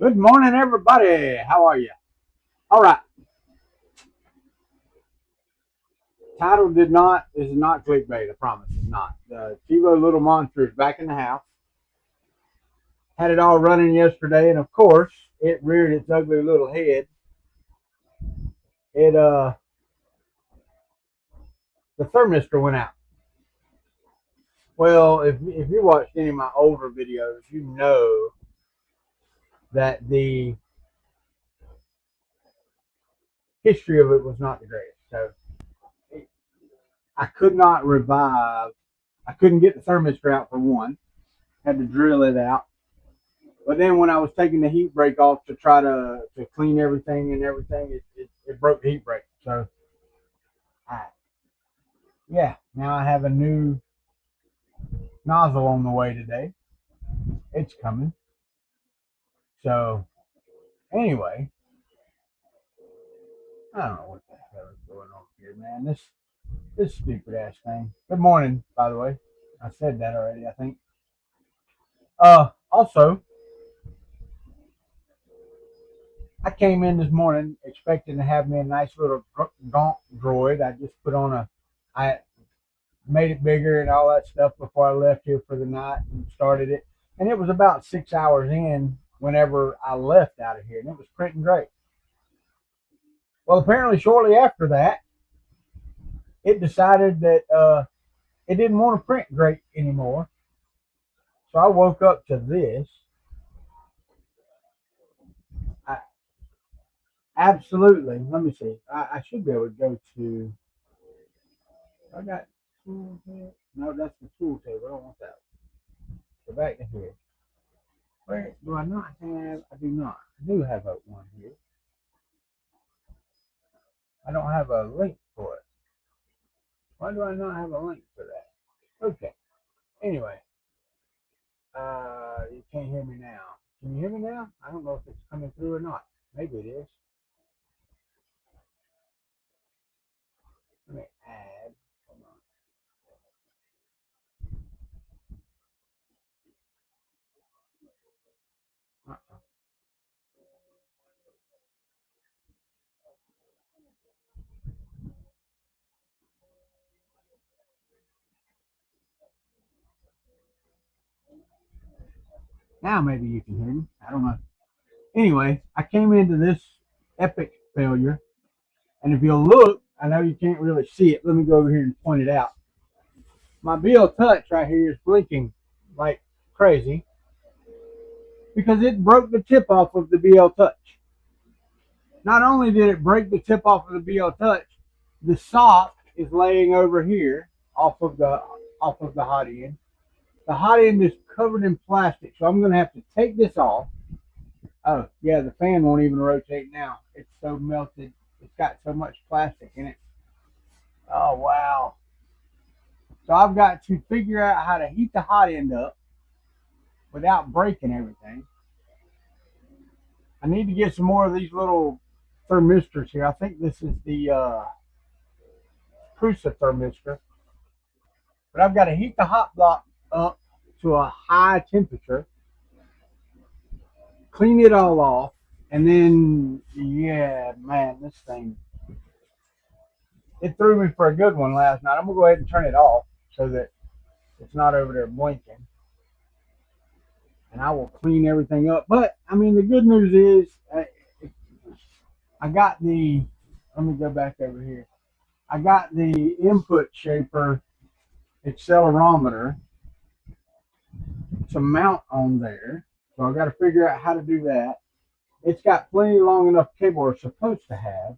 Good morning, everybody. How are you? All right. Title is not clickbait. I promise it's not. The Chivo Little Monster is back in the house. Had it all running yesterday, and of course, it reared its ugly little head. It the thermistor went out. Well, if you watched any of my older videos, you know that the history of it was not the greatest. So I could not revive. I couldn't get the thermistor out for one. Had to drill it out. But then when I was taking the heat brake off to try to clean everything and everything, it broke the heat brake. So, I, yeah, now I have a new nozzle on the way today. It's coming. So, anyway, I don't know what the hell is going on here, man. This stupid ass thing. Good morning, by the way. I said that already, I think. Also, I came in this morning expecting to have me a nice little gaunt droid. I just put on I made it bigger and all that stuff before I left here for the night and started it. And it was about 6 hours in whenever I left out of here, and it was printing great. Well, apparently, shortly after that, it decided that it didn't want to print great anymore. So I woke up to this. I, Absolutely. Let me see. I should be able to go to. I got tool here. No, that's the tool table. I don't want that. Go back to here. Where do I not have? I do not. I do have one here. I don't have a link for it. Why do I not have a link for that? Okay. Anyway, you can't hear me now. Can you hear me now? I don't know if it's coming through or not. Maybe it is. Let me add. Hold on. Now maybe you can hear me. I don't know. Anyway, I came into this epic failure, and if you'll look, I know you can't really see it. Let me go over here and point it out. My BL Touch right here is blinking like crazy because it broke the tip off of the BL Touch. Not only did it break the tip off of the BL Touch, the sock is laying over here off of the hot end. The hot end is covered in plastic, so I'm going to have to take this off. Oh yeah, the fan won't even rotate now. It's so melted. It's got so much plastic in it. Oh wow. So I've got to figure out how to heat the hot end up without breaking everything. I need to get some more of these little thermistors here. I think this is the Prusa thermistor. But I've got to heat the hot block up to a high temperature, clean it all off, and then, yeah, man, this thing, it threw me for a good one last night. I'm going to go ahead and turn it off so that it's not over there blinking. And I will clean everything up. But, I mean, the good news is I got let me go back over here. I got the input shaper accelerometer to mount on there. So I got to figure out how to do that. It's got plenty long enough cable, or supposed to have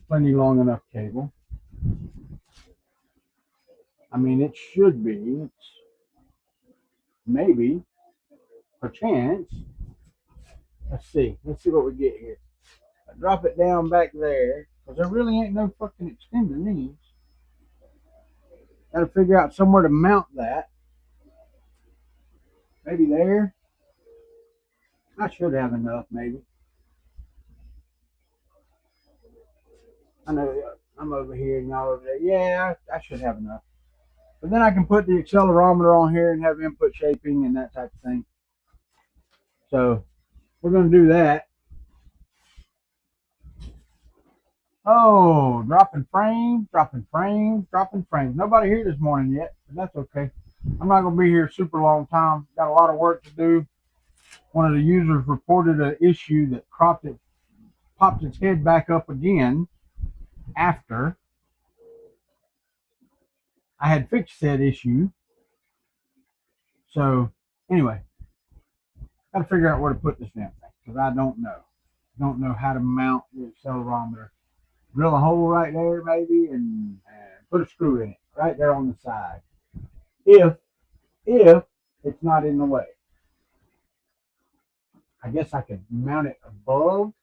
plenty long enough cable. I mean, it should be. It's maybe, perchance. Let's see. Let's see what we get here. I drop it down back there because there really ain't no fucking extender needs. Got to figure out somewhere to mount that. Maybe there. I should have enough, maybe. I know I'm over here and y'all over there. Yeah, I should have enough. But then I can put the accelerometer on here and have input shaping and that type of thing. So we're going to do that. Oh, dropping frames, dropping frames, dropping frames. Nobody here this morning yet, but that's okay. I'm not going to be here a super long time. Got a lot of work to do. One of the users reported an issue that popped its head back up again after I had fixed that issue. So anyway, got to figure out where to put this damn thing because I don't know. Don't know how to mount the accelerometer. Drill a hole right there maybe and put a screw in it right there on the side. If it's not in the way. I guess I could mount it above.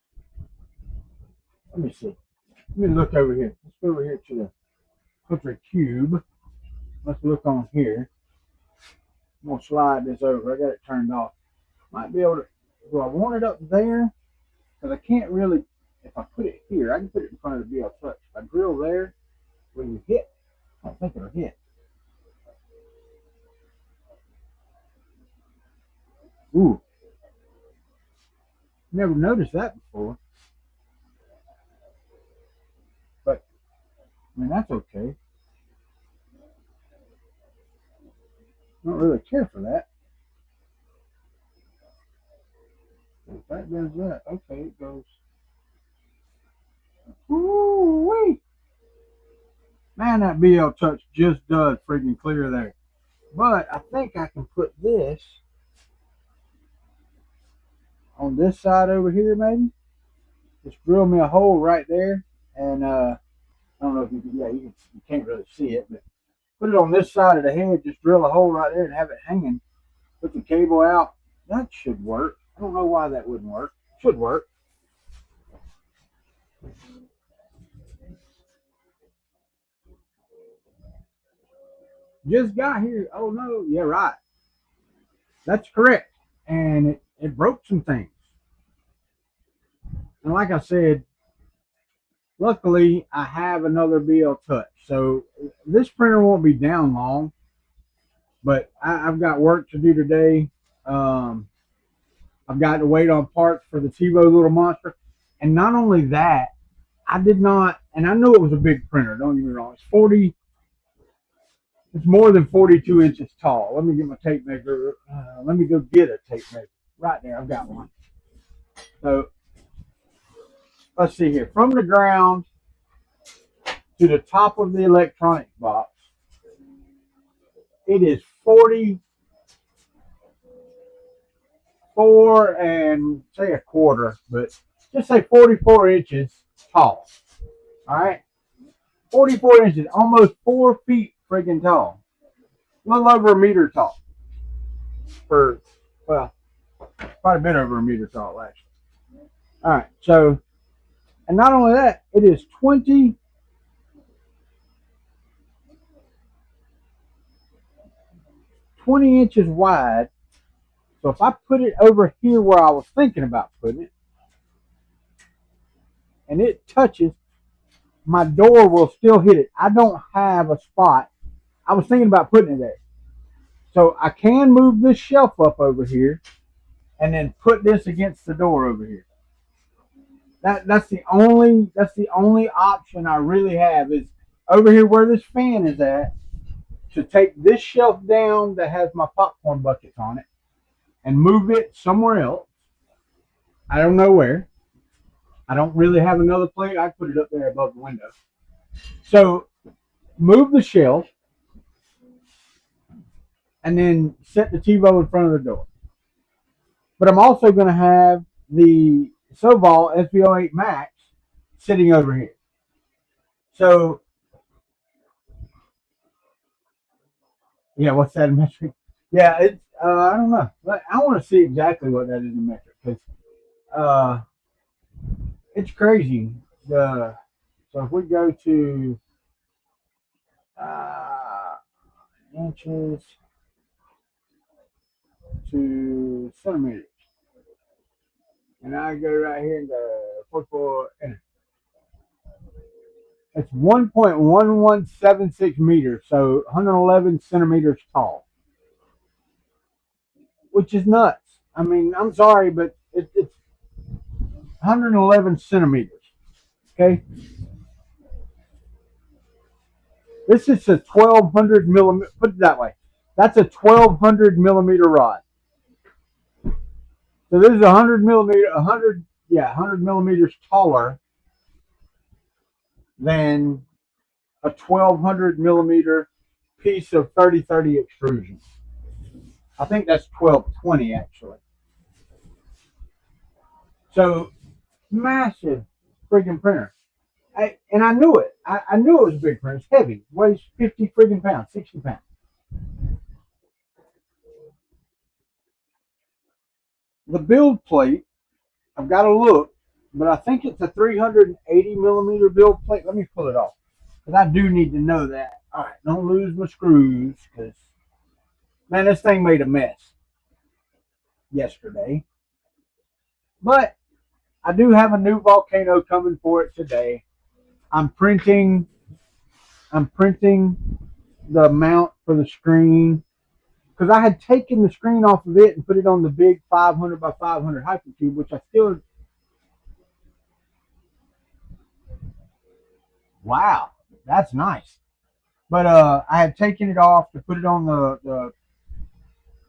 Let me see. Let me look over here. Let's go over here to the Kuntry Kube. Let's look on here. I'm going to slide this over. I got it turned off. Might be able to. Do I want it up there? Because I can't really. If I put it here, I can put it in front of the BL Touch. If I drill there, will you hit? I don't think it'll hit. Ooh. Never noticed that before. But, I mean, that's okay. I don't really care for that. If that does that, okay, it goes. Ooh-wee. Man, that BL Touch just does freaking clear there. But I think I can put this on this side over here, maybe. Just drill me a hole right there, and I don't know if you can. Yeah, you can't really see it, but put it on this side of the head. Just drill a hole right there and have it hanging. Put the cable out. That should work. I don't know why that wouldn't work. It should work. Just got here. Oh no, yeah, right. That's correct. And it broke some things. And like I said, luckily I have another BL Touch. So this printer won't be down long, but I've got work to do today. I've got to wait on parts for the TiVo little monster. And not only that, I did not, and I know it was a big printer, don't get me wrong. It's more than 42 inches tall. Let me get my tape measure. Let me go get a tape measure. Right there, I've got one. So let's see here. From the ground to the top of the electronics box, it is 44 and say a quarter, but just say 44 inches tall. All right, 44 inches, almost 4 feet freaking tall, a little over a meter tall. For well, quite a bit over a meter tall actually. All right, so and not only that, it is 20 inches wide. So if I put it over here where I was thinking about putting it, and it touches, my door will still hit it. I don't have a spot. I was thinking about putting it there. So I can move this shelf up over here and then put this against the door over here. That's the only option I really have is over here where this fan is at, to take this shelf down that has my popcorn buckets on it and move it somewhere else. I don't know where. I don't really have another place. I put it up there above the window. So move the shelf and then set the TiVo in front of the door. But I'm also going to have the Soval SVO8 Max sitting over here. So, yeah, what's that in metric? Yeah, it's, I don't know. I want to see exactly what that is in metric because it's crazy. So if we go to inches to centimeters, and I go right here and go 44. It's 1.1176 meters, so 111 centimeters tall, which is nuts. I mean, I'm sorry, but It's 111 centimeters. Okay, this is a 1200 millimeter. Put it that way. That's a 1200 millimeter rod. So this is 100 millimeter, 100, yeah, 100 millimeters taller than a 1200 millimeter piece of 3030 extrusion. I think that's 1220 actually. So massive friggin' printer. And I knew it. I knew it was a big printer. It's heavy. It weighs 50 friggin' pounds, 60 pounds. The build plate, I've got to look, but I think it's a 380 millimeter build plate. Let me pull it off because I do need to know that. All right, don't lose my screws because, man, this thing made a mess yesterday. But I do have a new volcano coming for it today. I'm printing. I'm printing the mount for the screen because I had taken the screen off of it and put it on the big 500 by 500 Hypercube, which I still. Wow, that's nice. But I had taken it off to put it on the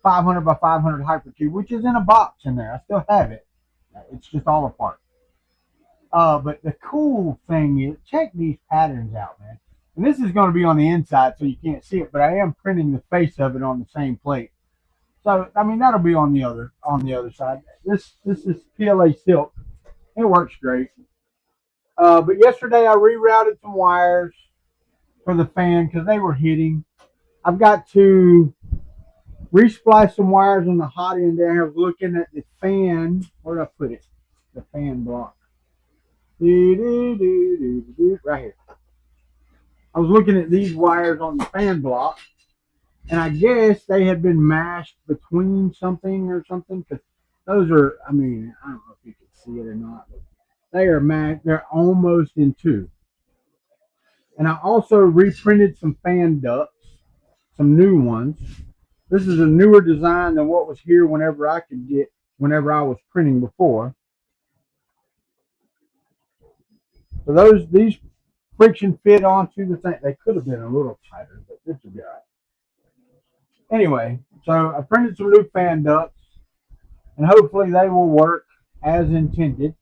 500 by 500 Hypercube, which is in a box in there. I still have it. It's just all apart. But the cool thing is, check these patterns out, man. And this is going to be on the inside, so you can't see it. But I am printing the face of it on the same plate. So I mean that'll be on the other side. This is PLA silk. It works great. But yesterday I rerouted some wires for the fan because they were hitting. I've got to resplice some wires on the hot end there. I was looking at the fan. Where did I put it? The fan block. Right here. I was looking at these wires on the fan block, and I guess they had been mashed between something or something. Because those are, I mean, I don't know if you can see it or not, but they are mashed. They're almost in two. And I also reprinted some fan ducts, some new ones. This is a newer design than what was here whenever I was printing before. So these friction fit onto the thing. They could have been a little tighter, but this would be all right. Anyway, so I printed some new fan ducts, and hopefully they will work as intended.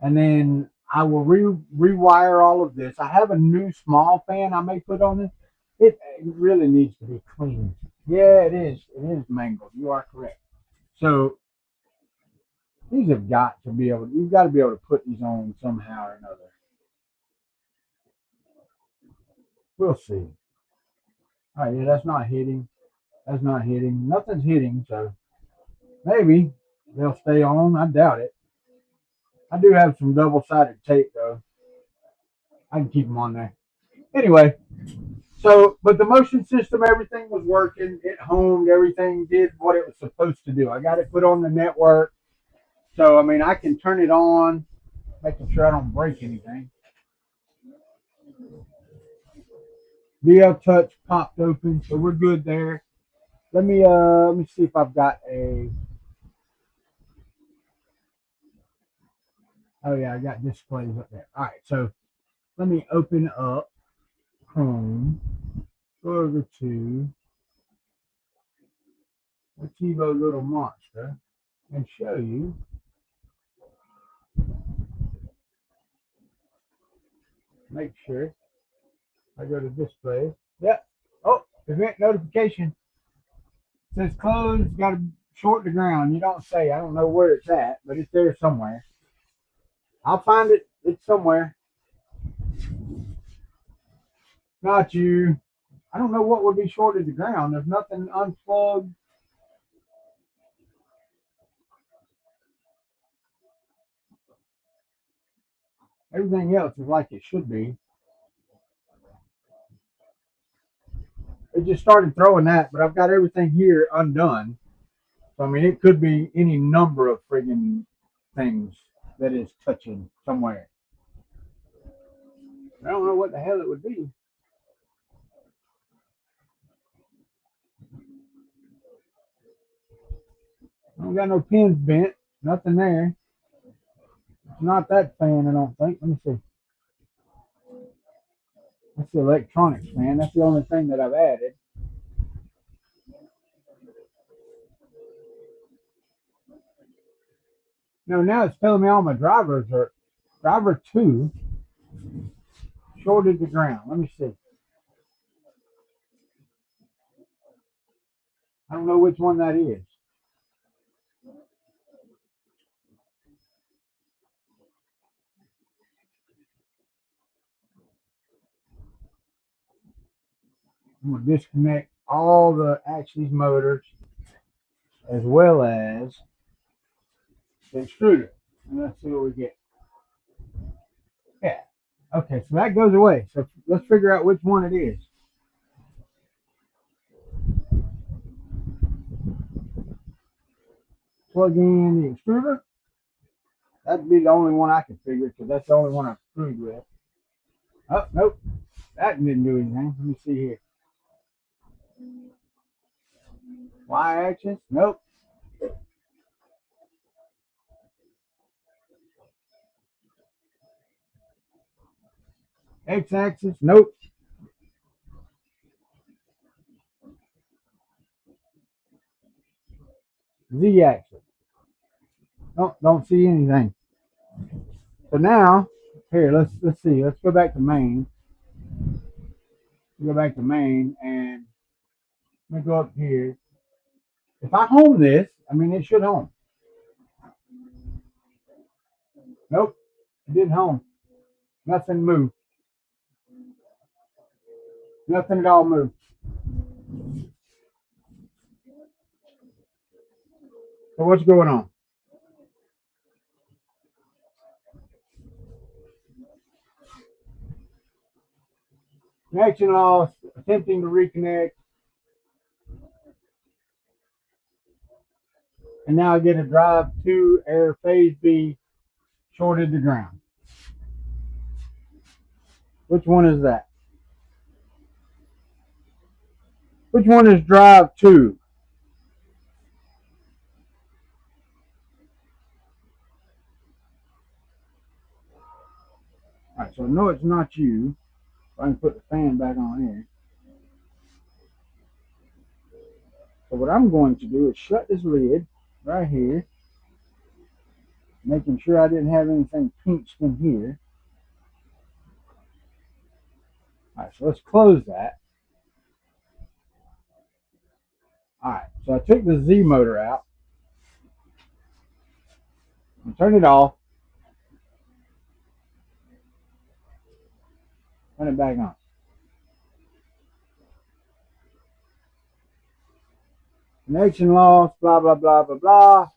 And then I will rewire all of this. I have a new small fan I may put on this. It really needs to be cleaned. Yeah, it is. It is mangled. You are correct. So these have got to be able. You've got to be able to put these on somehow or another. We'll see. All right, yeah, that's not hitting. That's not hitting. Nothing's hitting, so maybe they'll stay on. I doubt it. I do have some double-sided tape though. I can keep them on there. Anyway, so but the motion system, everything was working. It homed. Everything did what it was supposed to do. I got it put on the network, so I mean I can turn it on, making sure I don't break anything. VL Touch popped open, so we're good there. Let me see if I've got a. Oh yeah, I got displays up there. All right, so let me open up Chrome, go over to the TiVo Little Monster, and show you. Make sure I go to display. Yep. Oh, event notification. It says closed. Got to short the ground. You don't say. I don't know where it's at, but it's there somewhere. I'll find it. It's somewhere. Not you. I don't know what would be shorted the ground. There's nothing unplugged. Everything else is like it should be. It just started throwing that, but I've got everything here undone. So I mean, it could be any number of friggin' things that is touching somewhere. I don't know what the hell it would be. Don't got no pins bent. Nothing there. It's not that fan, I don't think. Let me see. That's the electronics fan. That's the only thing that I've added. No, now it's telling me all my drivers are driver 2 shorted to ground. Let me see. I don't know which one that is. I'm going to disconnect all the Axis motors as well as the extruder. And let's see what we get. Yeah. Okay, so that goes away. So let's figure out which one it is. Plug in the extruder. That'd be the only one I can figure because that's the only one I've screwed with. Oh, nope. That didn't do anything. Let me see here. Y axis? Nope. X axis? Nope. Z axis? Nope, don't see anything. So now, here, let's see. Let's go back to main. Go back to main and let me go up here. If I home this, I mean it should home. Nope, it didn't home. Nothing moved. Nothing at all moved. So what's going on? Connection lost. Attempting to reconnect. And now I get a drive 2 air phase B shorted to ground. Which one is that? Which one is drive 2? Alright, so no, it's not you. I can put the fan back on here. So what I'm going to do is shut this lid right here, making sure I didn't have anything pinched in here. Alright, so let's close that. Alright, so I took the Z motor out. And turn it off. Turn it back on. Connection lost, blah, blah, blah, blah, blah.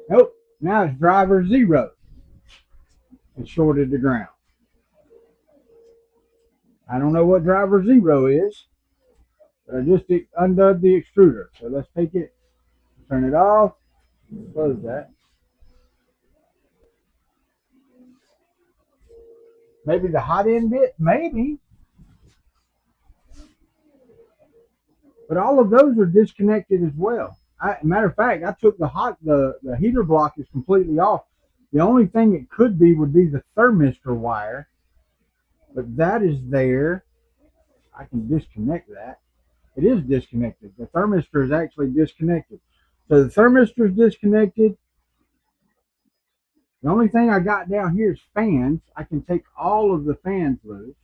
Nope, now it's driver 0. It's shorted to ground. I don't know what driver 0 is, but I just undid the extruder. So let's take it, turn it off, close that. Maybe the hot end bit, maybe. But all of those are disconnected as well. Matter of fact, I took the heater block is completely off. The only thing it could be would be the thermistor wire, but that is there. I can disconnect that. It is disconnected. The thermistor is actually disconnected. So the thermistor is disconnected. The only thing I got down here is fans. I can take all of the fans loose.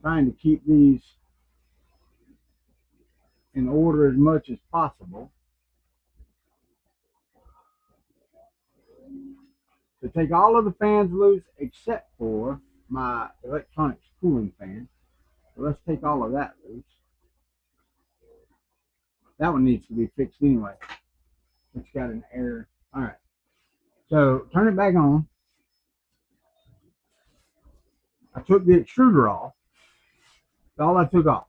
Trying to keep these in order as much as possible. So take all of the fans loose except for my electronics cooling fan. So let's take all of that loose. That one needs to be fixed anyway. It's got an error. All right. So turn it back on. I took the extruder off. That's all I took off.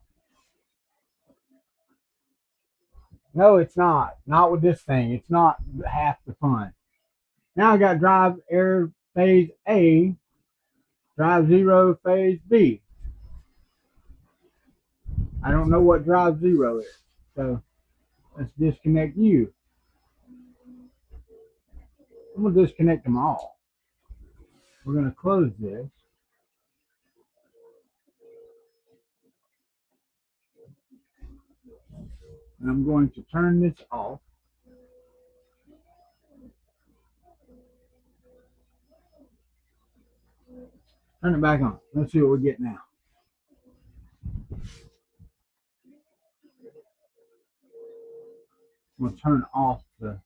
No, it's not. Not with this thing. It's not half the fun. Now I got drive air phase A, drive 0 phase B. I don't know what drive 0 is. So let's disconnect you. I'm going to disconnect them all. We're going to close this. And I'm going to turn this off. Turn it back on. Let's see what we get now. I'm going to turn off the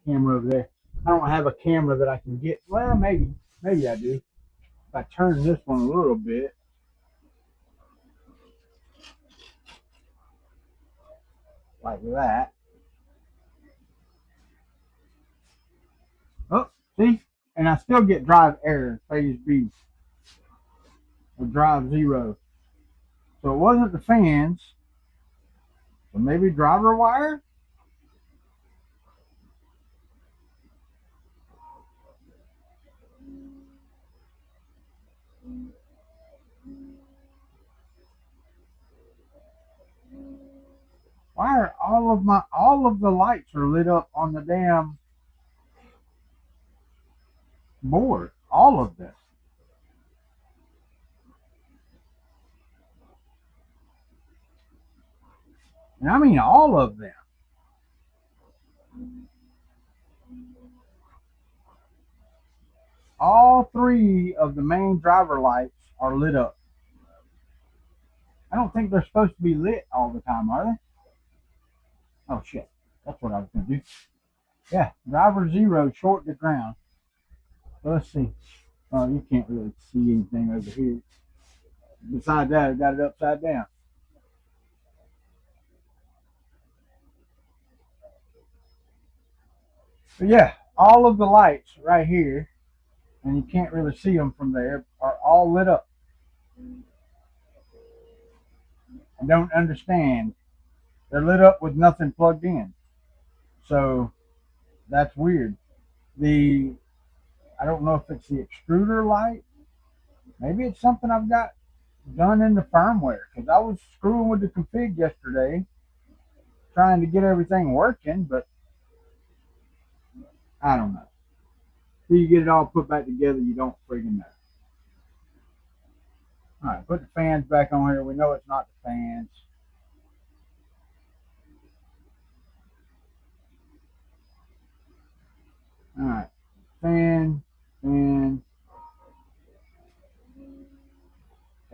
camera over there. I don't have a camera that I can get. Well, maybe I do. If I turn this one a little bit, like that. Oh, see? And I still get drive error, phase B, or drive 0. So it wasn't the fans. So maybe driver wire? Why are all of the lights are lit up on the damn board? All of this. And I mean all of them. All 3 of the main driver lights are lit up. I don't think they're supposed to be lit all the time, are they? Oh shit. That's what I was gonna do. Yeah, driver 0 short to ground. So let's see. Oh, you can't really see anything over here. Besides that, I got it upside down. But yeah, all of the lights right here, and you can't really see them from there, are all lit up. I don't understand. They're lit up with nothing plugged in. So that's weird. I don't know if it's the extruder light. Maybe it's something I've got done in the firmware, because I was screwing with the config yesterday, trying to get everything working, but I don't know. Till you get it all put back together, you don't freaking know. All right, put the fans back on here. We know it's not the fans. All right, fan.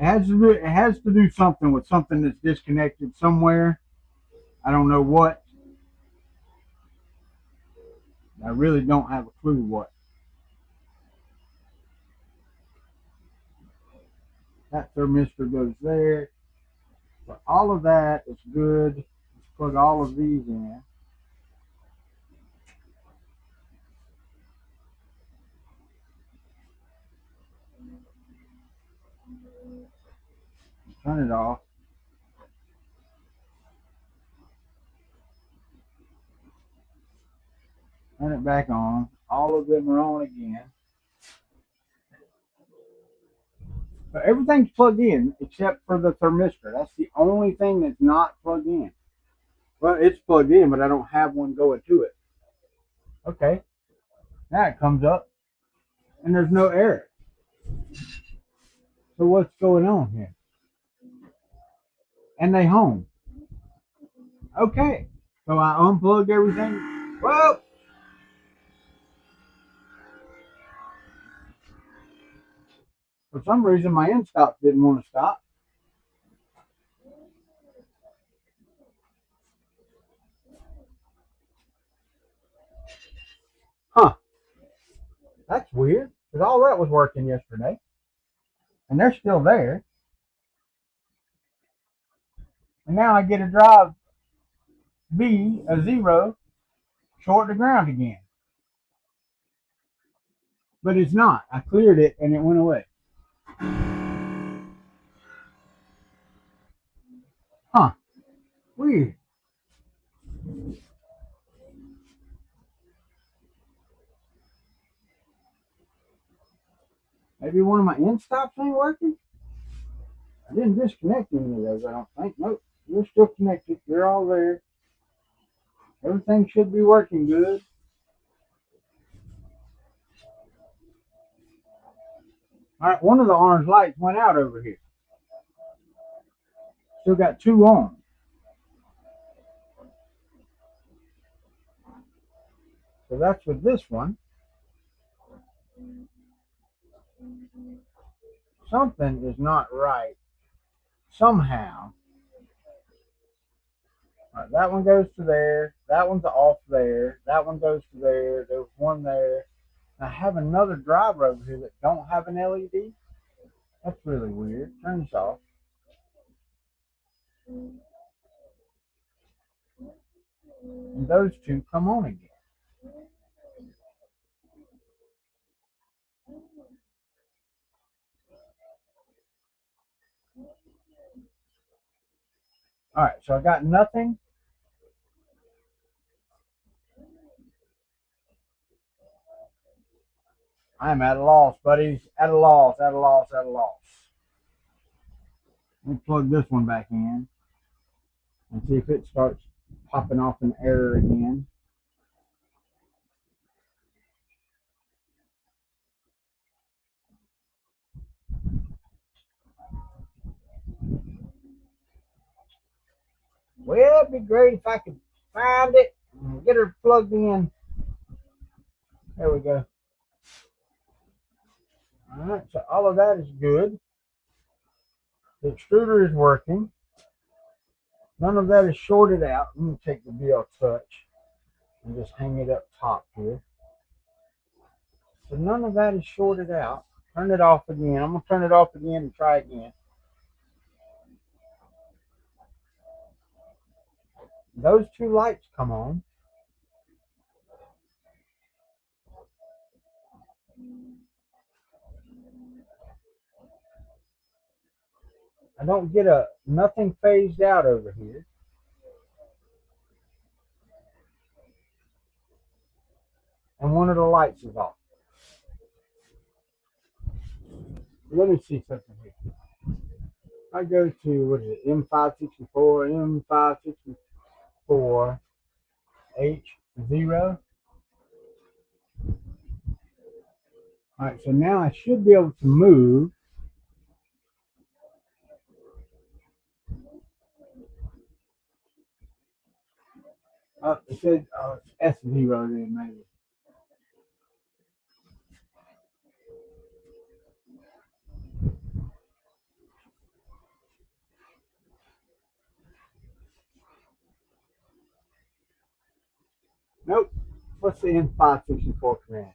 It has to do something with something that's disconnected somewhere. I don't know what. I really don't have a clue what. That thermistor goes there. But all of that is good. Let's plug all of these in. Turn it off. Turn it back on. All of them are on again. So everything's plugged in except for the thermistor. That's the only thing that's not plugged in. Well, it's plugged in, but I don't have one going to it. Okay. Now it comes up, and there's no error. So what's going on here? And they home. Okay. So I unplugged everything. Well, for some reason my end stop didn't want to stop. Huh. That's weird. Because all that was working yesterday. And they're still there. And now I get a drive B, a 0, short to ground again. But it's not. I cleared it and it went away. Huh. Weird. Maybe one of my end stops ain't working? I didn't disconnect any of those, I don't think. Nope. You're still connected. You're all there. Everything should be working good. All right, one of the orange lights went out over here. Still got two on. So that's with this one. Something is not right somehow. All right, that one goes to there. That one's off there. That one goes to there. There's one there. I have another driver over here that don't have an LED. That's really weird. Turn this off. And those two come on again. All right, so I got nothing. I'm at a loss, buddies. At a loss, at a loss, at a loss. Let me plug this one back in and see if it starts popping off an error again. Well, it'd be great if I could find it and get her plugged in. There we go. All right, so all of that is good. The extruder is working. None of that is shorted out. I'm going to take the BL Touch and just hang it up top here. So none of that is shorted out. Turn it off again. I'm going to turn it off again and try again. Those two lights come on. I don't get nothing phased out over here. And one of the lights is off. Let me see something here. I go to, what is it, M564, M564, H0. All right, so now I should be able to move. It said it's S0 then, maybe. Nope. What's the M564 command?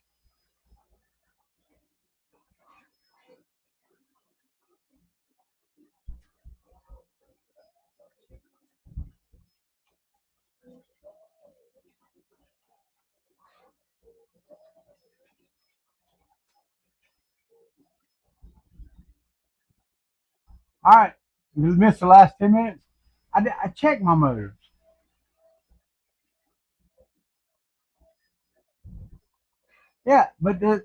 All right. You missed the last 10 minutes. I checked my motors. Yeah, but the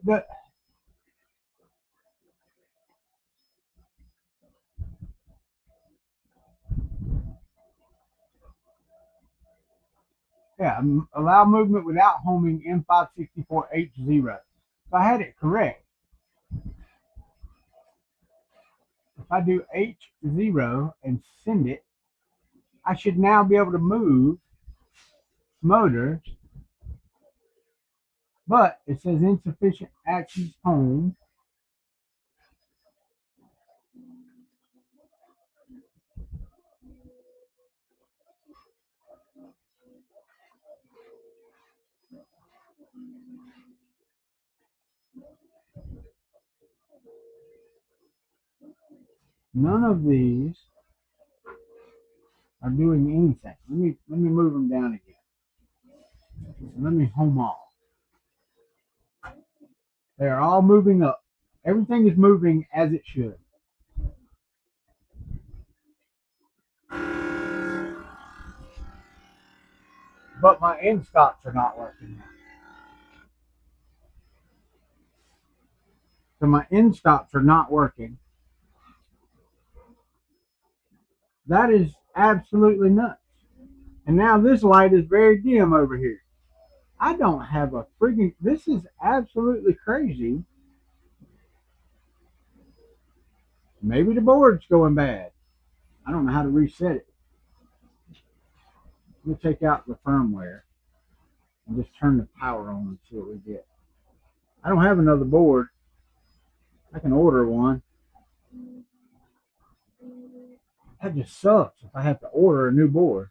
yeah, allow movement without homing M564H0. So I had it correct. If I do H0 and send it, I should now be able to move motors, but it says insufficient axis home. None of these are doing anything. Let me move them down again. Let me home all. They're all moving up. Everything is moving as it should. But my end stops are not working now. So my end stops are not working. That is absolutely nuts. And now this light is very dim over here. I don't have a friggin'. This is absolutely crazy. Maybe the board's going bad. I don't know how to reset it. Let me take out the firmware and just turn the power on and see what we get. I don't have another board. I can order one. That just sucks if I have to order a new board.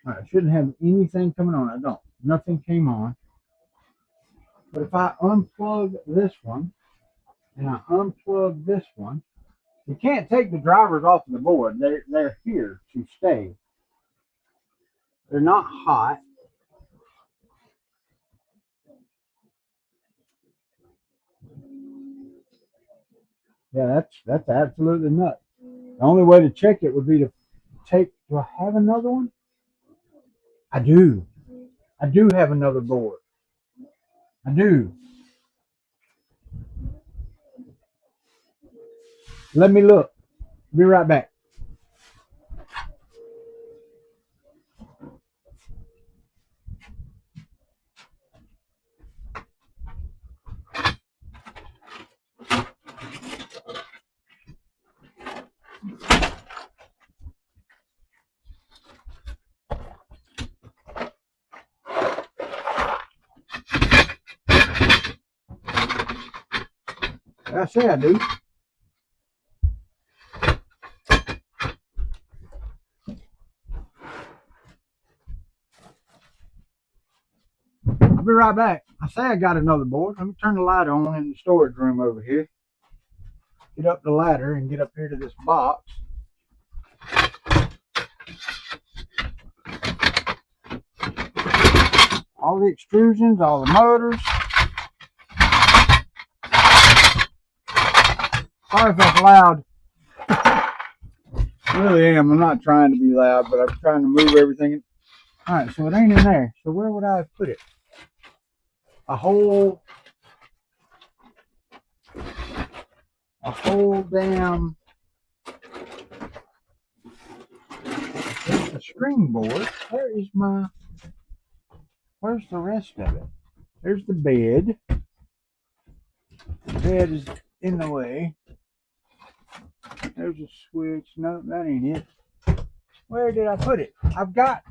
All right, I shouldn't have anything coming on. I don't. Nothing came on. But if I unplug this one and I unplug this one, you can't take the drivers off of the board. They're here to stay. They're not hot. Yeah, that's absolutely nuts. The only way to check it would be to take. Do I have another one? I do. I do have another board. I do. Let me look. Be right back. I say I do. I'll be right back. I say I got another board. Let me turn the light on in the storage room over here. Get up the ladder and get up here to this box. All the extrusions, all the motors. Sorry if that's loud. I really am. I'm not trying to be loud, but I'm trying to move everything. All right, so it ain't in there. So where would I put it? A whole damn a string board. Where's the rest of it? There's the bed. The bed is in the way. There's a switch. No, that ain't it. Where did I put it? I've got,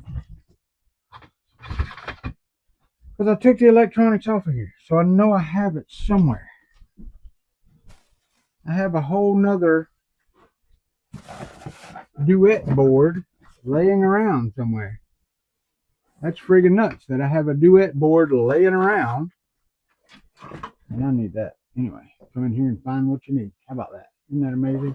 because I took the electronics off of here, so I know I have it somewhere. I have a whole nother duet board laying around somewhere. That's friggin' nuts that I have a duet board laying around. And I need that. Anyway, come in here and find what you need. How about that? Isn't that amazing?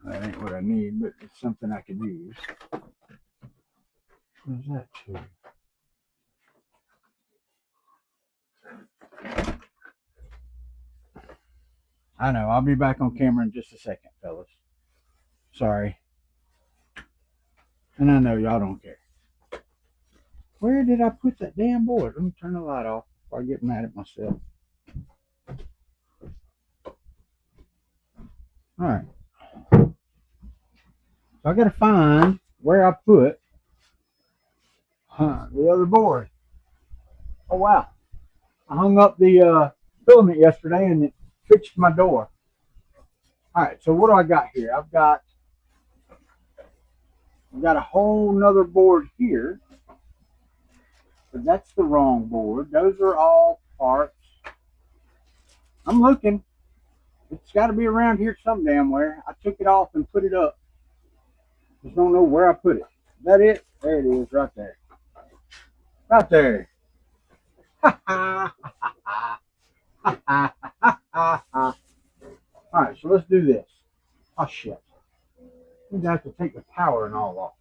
That ain't what I need, but it's something I could use. What's that to? I know. I'll be back on camera in just a second, fellas. Sorry. And I know y'all don't care. Where did I put that damn board? Let me turn the light off before I get mad at myself. Alright. So I gotta find where I put the other board. Oh wow. I hung up the filament yesterday and it fixed my door. Alright, so what do I got here? I've got a whole nother board here. But that's the wrong board. Those are all parts. I'm looking. It's got to be around here some damn where. I took it off and put it up. Just don't know where I put it. Is that it? There it is, right there. Right there. Alright, so let's do this. Oh shit. I'm gonna have to take the power and all off.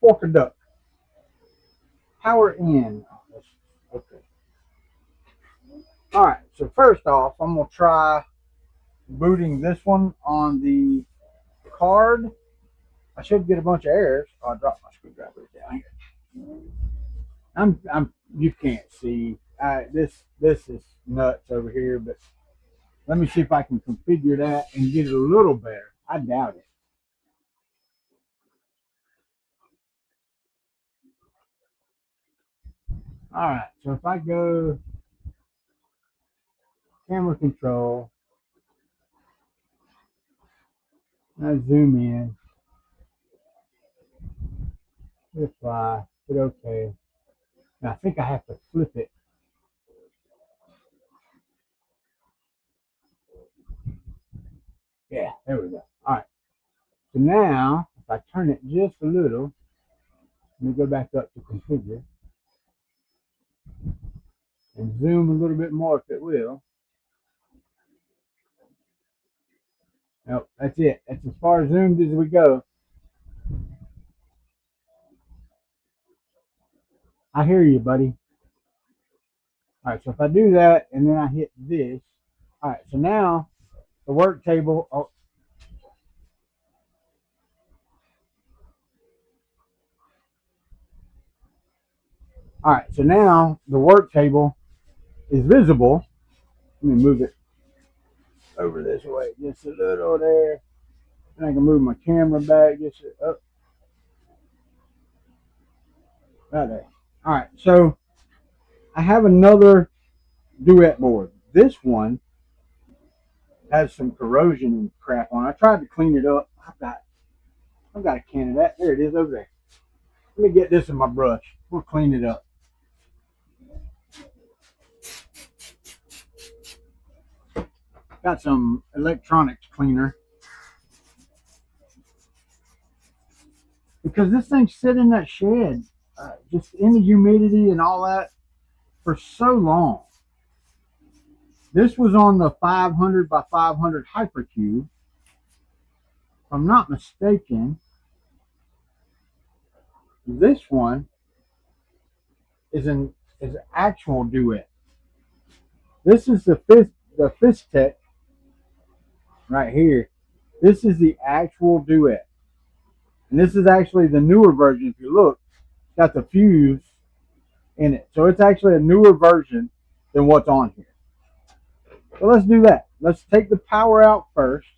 Fork a duck. Power in. Okay. Alright, so first off, I'm gonna try booting this one on the card. I should get a bunch of errors. Oh, I dropped my screwdriver down here. You can't see. this is nuts over here, but let me see if I can configure that and get it a little better. I doubt it. All right, so if I go camera control, I zoom in, hit apply, hit OK. Now I think I have to flip it. Yeah, there we go. All right. So now, if I turn it just a little, let me go back up to configure and zoom a little bit more if it will. Nope, that's it. That's as far zoomed as we go. I hear you, buddy. All right, so if I do that and then I hit this, all right, so now the work table. Oh, all right, so now the work table is visible. Let me move it over this way just a little there. And I can move my camera back just up. Right there. All right, so I have another duet board. This one has some corrosion and crap on it. I tried to clean it up. I've got a can of that. There it is over there. Let me get this in my brush. We'll clean it up. Got some electronics cleaner. Because this thing sit in that shed, just in the humidity and all that, for so long. This was on the 500 by 500 Hypercube. If I'm not mistaken, this one is an actual duet. This is the fifth tech right here. This is the actual duet. And this is actually the newer version. If you look, it's got the fuse in it. So it's actually a newer version than what's on here. So let's do that. Let's take the power out first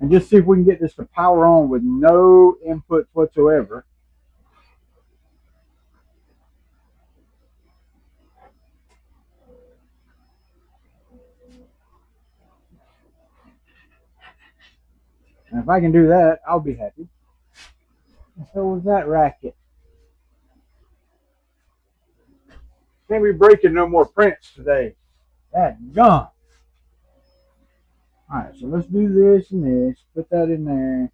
and just see if we can get this to power on with no inputs whatsoever. And if I can do that, I'll be happy. So was that racket. Can't be breaking no more prints today. That gum. Alright, so let's do this and this. Put that in there.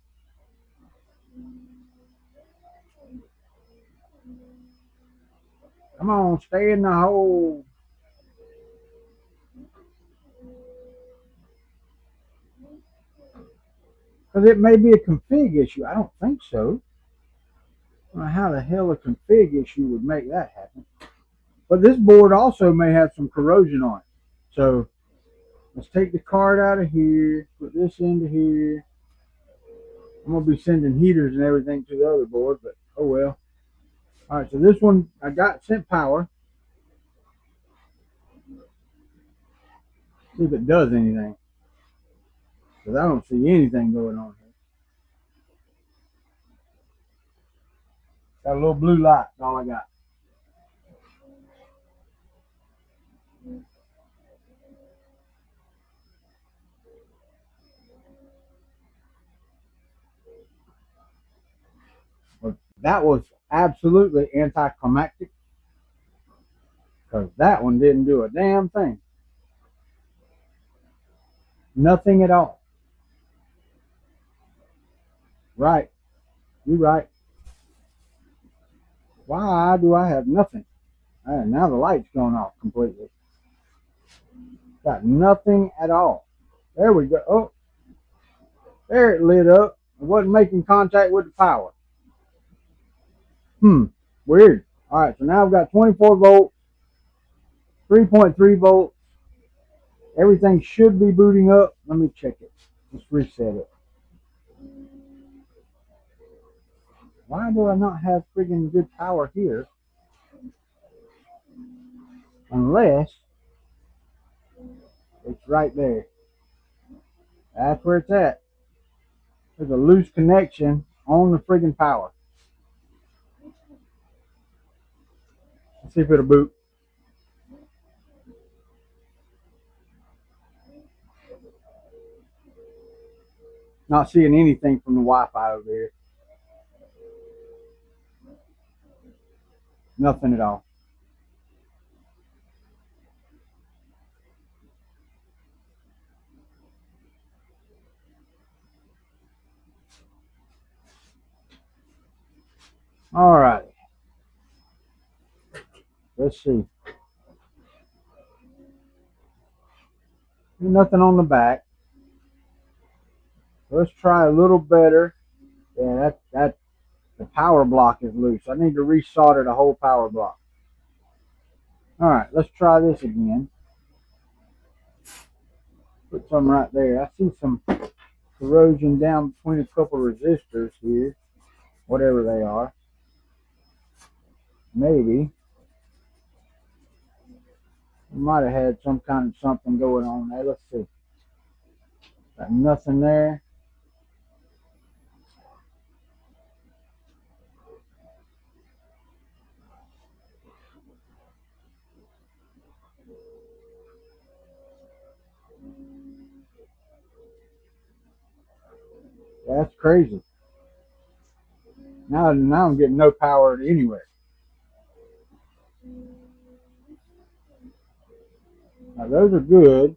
Come on, stay in the hole. Because it may be a config issue. I don't think so. I don't know how the hell a config issue would make that happen. But this board also may have some corrosion on it. So let's take the card out of here, put this into here. I'm going to be sending heaters and everything to the other board, but oh well. Alright, so this one I got sent power. See if it does anything. Because I don't see anything going on here. Got a little blue light, that's all I got. Well, that was absolutely anticlimactic. Because that one didn't do a damn thing. Nothing at all. Right. You're right. Why do I have nothing? Now the light's going off completely. Got nothing at all. There we go. Oh, there it lit up. It wasn't making contact with the power. Weird. All right, so now I've got 24 volts, 3.3 volts. Everything should be booting up. Let me check it. Let's reset it. Why do I not have friggin' good power here? unless it's right there. That's where it's at. There's a loose connection on the friggin' power. Let's see if it'll boot. Not seeing anything from the Wi-Fi over here. Nothing at all. All right. Let's see. Nothing on the back. Let's try a little better. Yeah, that the power block is loose. I need to resolder the whole power block. All right, let's try this again. Put some right there. I see some corrosion down between a couple resistors here, whatever they are. Maybe we might have had some kind of something going on there. Let's see. Got nothing there. That's crazy. Now I'm getting no power anywhere. Now those are good.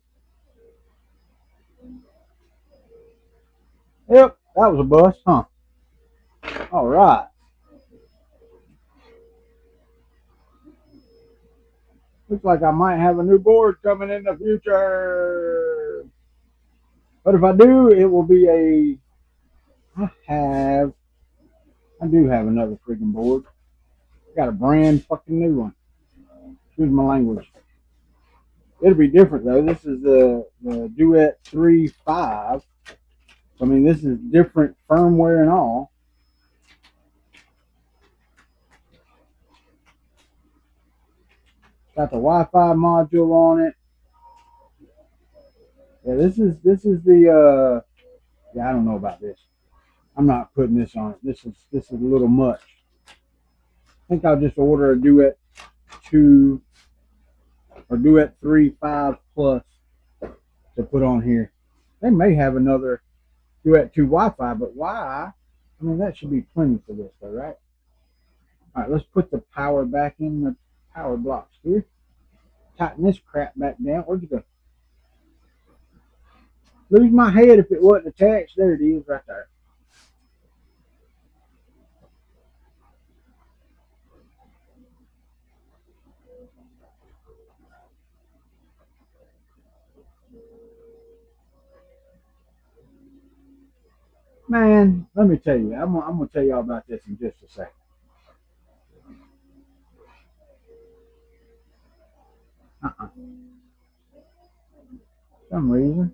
Yep, that was a bust, huh? All right. Looks like I might have a new board coming in the future. But if I do, it will be a... I do have another freaking board. I got a brand fucking new one. Excuse my language. It'll be different though. This is the Duet 3.5. I mean, this is different firmware and all. Got the Wi-Fi module on it. Yeah, this is the yeah, I don't know about this. I'm not putting this on it. This is a little much. I think I'll just order a Duet 2 or Duet 3.5 Plus to put on here. They may have another Duet 2 Wi-Fi, but why? I mean, that should be plenty for this though, right? All right, let's put the power back in the power blocks here. Tighten this crap back down. Where'd you go? Lose my head if it wasn't attached. There it is right there. Man, let me tell you. I'm gonna tell y'all about this in just a second. For some reason.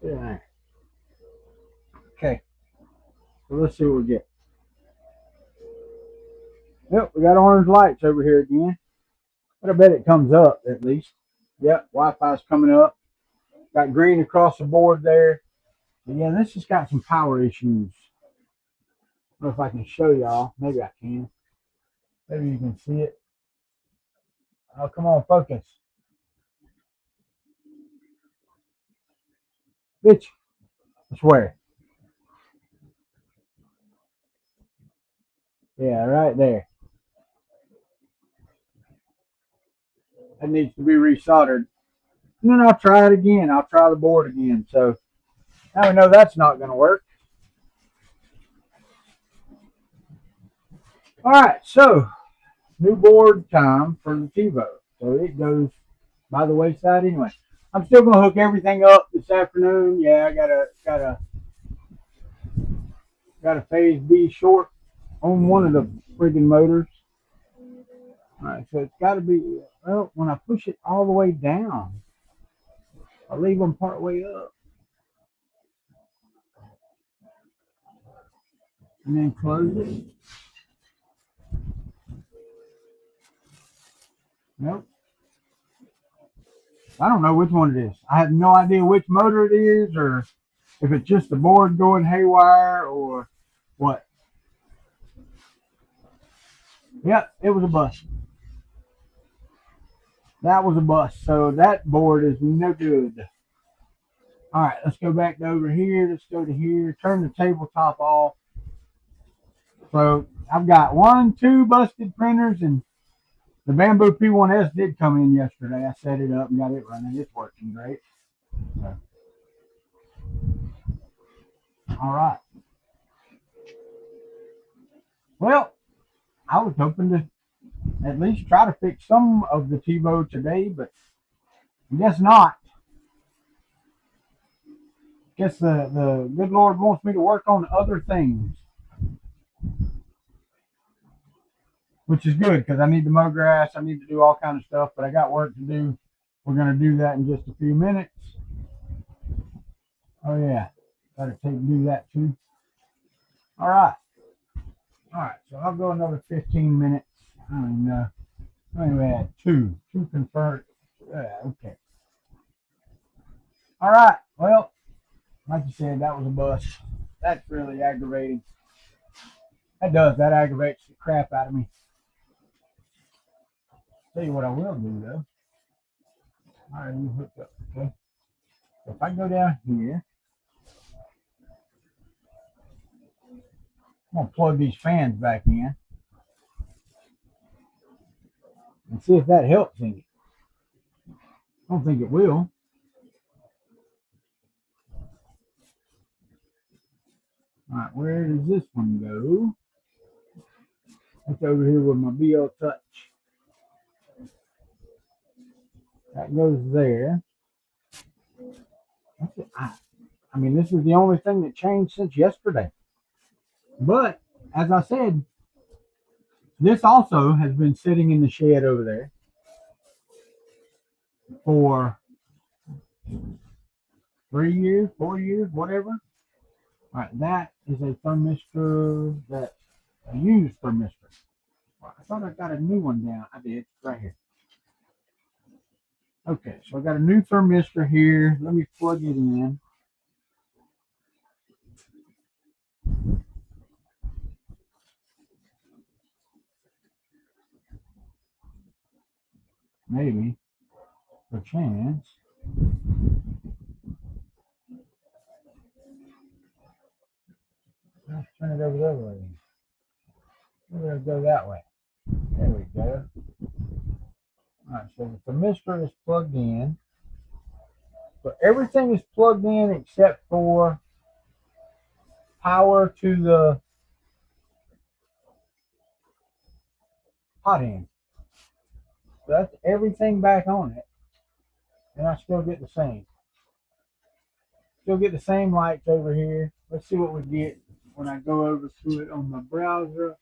Yeah. Okay. So let's see what we get. Yep, we got orange lights over here again. But I bet it comes up at least. Yep, Wi-Fi's coming up. Got green across the board there. But yeah, this has got some power issues. I don't know if I can show y'all. Maybe I can. Maybe you can see it. Oh, come on, focus. Bitch. I swear. Yeah, right there. That needs to be resoldered. And then I'll try it again. I'll try the board again. So now we know that's not going to work. All right, so new board time for the TiVo. So it goes by the wayside anyway. I'm still going to hook everything up this afternoon. Yeah, I got a phase B short on one of the friggin' motors. All right, so it's got to be, well, when I push it all the way down, I leave them part way up. and then close it. Nope. I don't know which one it is. I have no idea which motor it is, or if it's just the board going haywire, or what. Yep, it was a bust. That was a bust. So that board is no good. All right, let's go back over here. Let's go to here. Turn the tabletop off. So I've got 2 busted printers, and the Bamboo P1S did come in yesterday. I set it up and got it running. It's working great. So, all right. Well, I was hoping to at least try to fix some of the TiVo today, but I guess not. Guess the good Lord wants me to work on other things, which is good because I need to mow grass. I need to do all kind of stuff, but I got work to do. We're going to do that in just a few minutes. Oh, yeah. Better do that too. All right. All right. So I'll go another 15 minutes. I don't even know. Anyway, at 2 confirmed. Okay. All right. Well, like you said, that was a bust. That's really aggravating. That aggravates the crap out of me. Tell you what I will do though. All right, you hooked up. Okay. So if I go down here, I'm gonna plug these fans back in and see if that helps any. I don't think it will. All right, where does this one go? It's over here with my BL Touch. That goes there. That's it. I mean, this is the only thing that changed since yesterday. But as I said, this also has been sitting in the shed over there for 3 years, 4 years, whatever. All right, that is a thermistor that I use thermistor. Well, I thought I got a new one down. I did, right here. Okay, so I got a new thermistor here. Let me plug it in. Maybe, for chance. Let's turn it over the other way. We're going to go that way. There we go. All right, so the thermistor is plugged in. So everything is plugged in except for power to the hot end. So that's everything back on it. And I still get the same. Still get the same lights over here. Let's see what we get when I go over to it on my browser.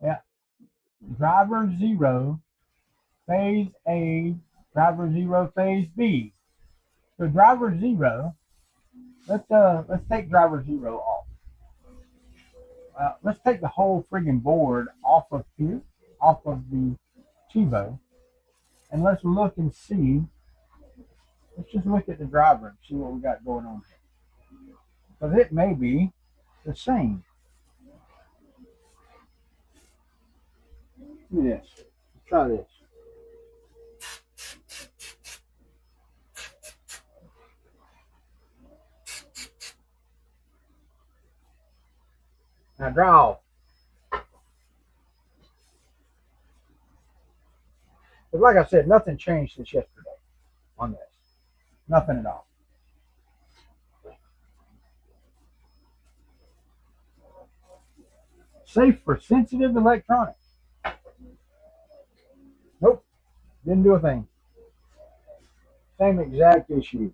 Yeah. Driver 0, phase A, driver 0, phase B. So driver 0, let's take driver 0 off. Let's take the whole friggin' board off of here, off of the TiVo, and let's look and see. Let's just look at the driver and see what we got going on here. Because it may be the same. Look at this. Let's try this. Now draw. But like I said, nothing changed since yesterday on this. Nothing at all. Safe for sensitive electronics. Nope. Didn't do a thing. Same exact issue.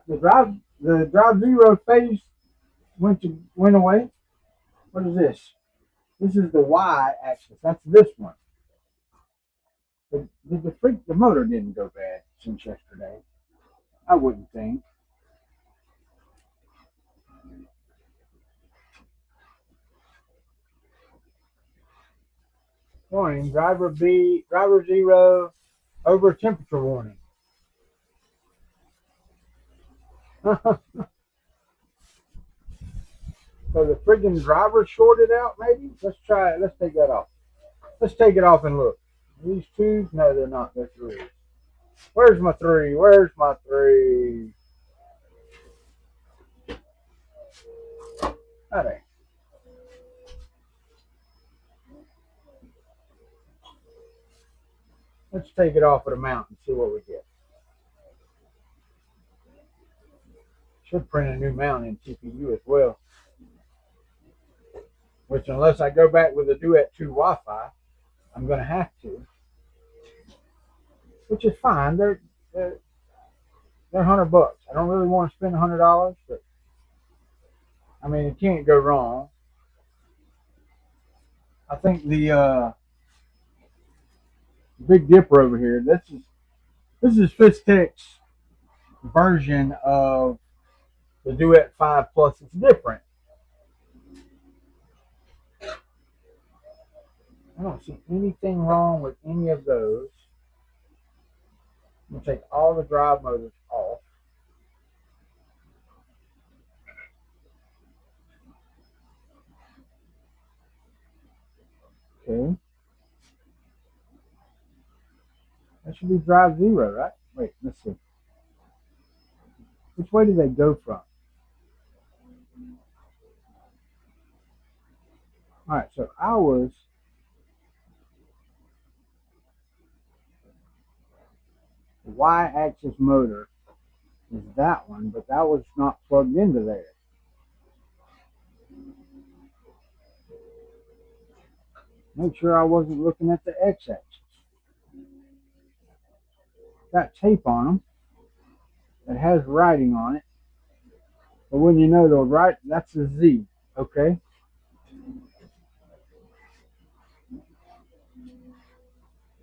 The the drive zero phase went away. What is this? This is the Y axis. That's this one. The motor didn't go bad since yesterday. I wouldn't think. Warning, driver 0, over temperature warning. So the friggin' driver shorted out, maybe? Let's try it. Let's take that off. Let's take it off and look. These twos? No, they're not. They're threes. Where's my three? Where's my three? That ain't. Let's take it off of the mount and see what we get. Should print a new mount in TPU as well. Which, unless I go back with a Duet 2 Wi-Fi, I'm going to have to. Which is fine. They're $100. I don't really want to spend $100, but I mean, it can't go wrong. I think the Big Dipper over here. This is Fistech's version of the Duet 5 Plus. It's different. I don't see anything wrong with any of those. I'm going to take all the drive motors off. Okay. That should be drive 0, right? Wait, let's see. Which way do they go from? Alright, so ours Y-axis motor is that one, but that was not plugged into there. Make sure I wasn't looking at the X-axis. Got tape on them that has writing on it, but when you know the right, that's a Z, okay?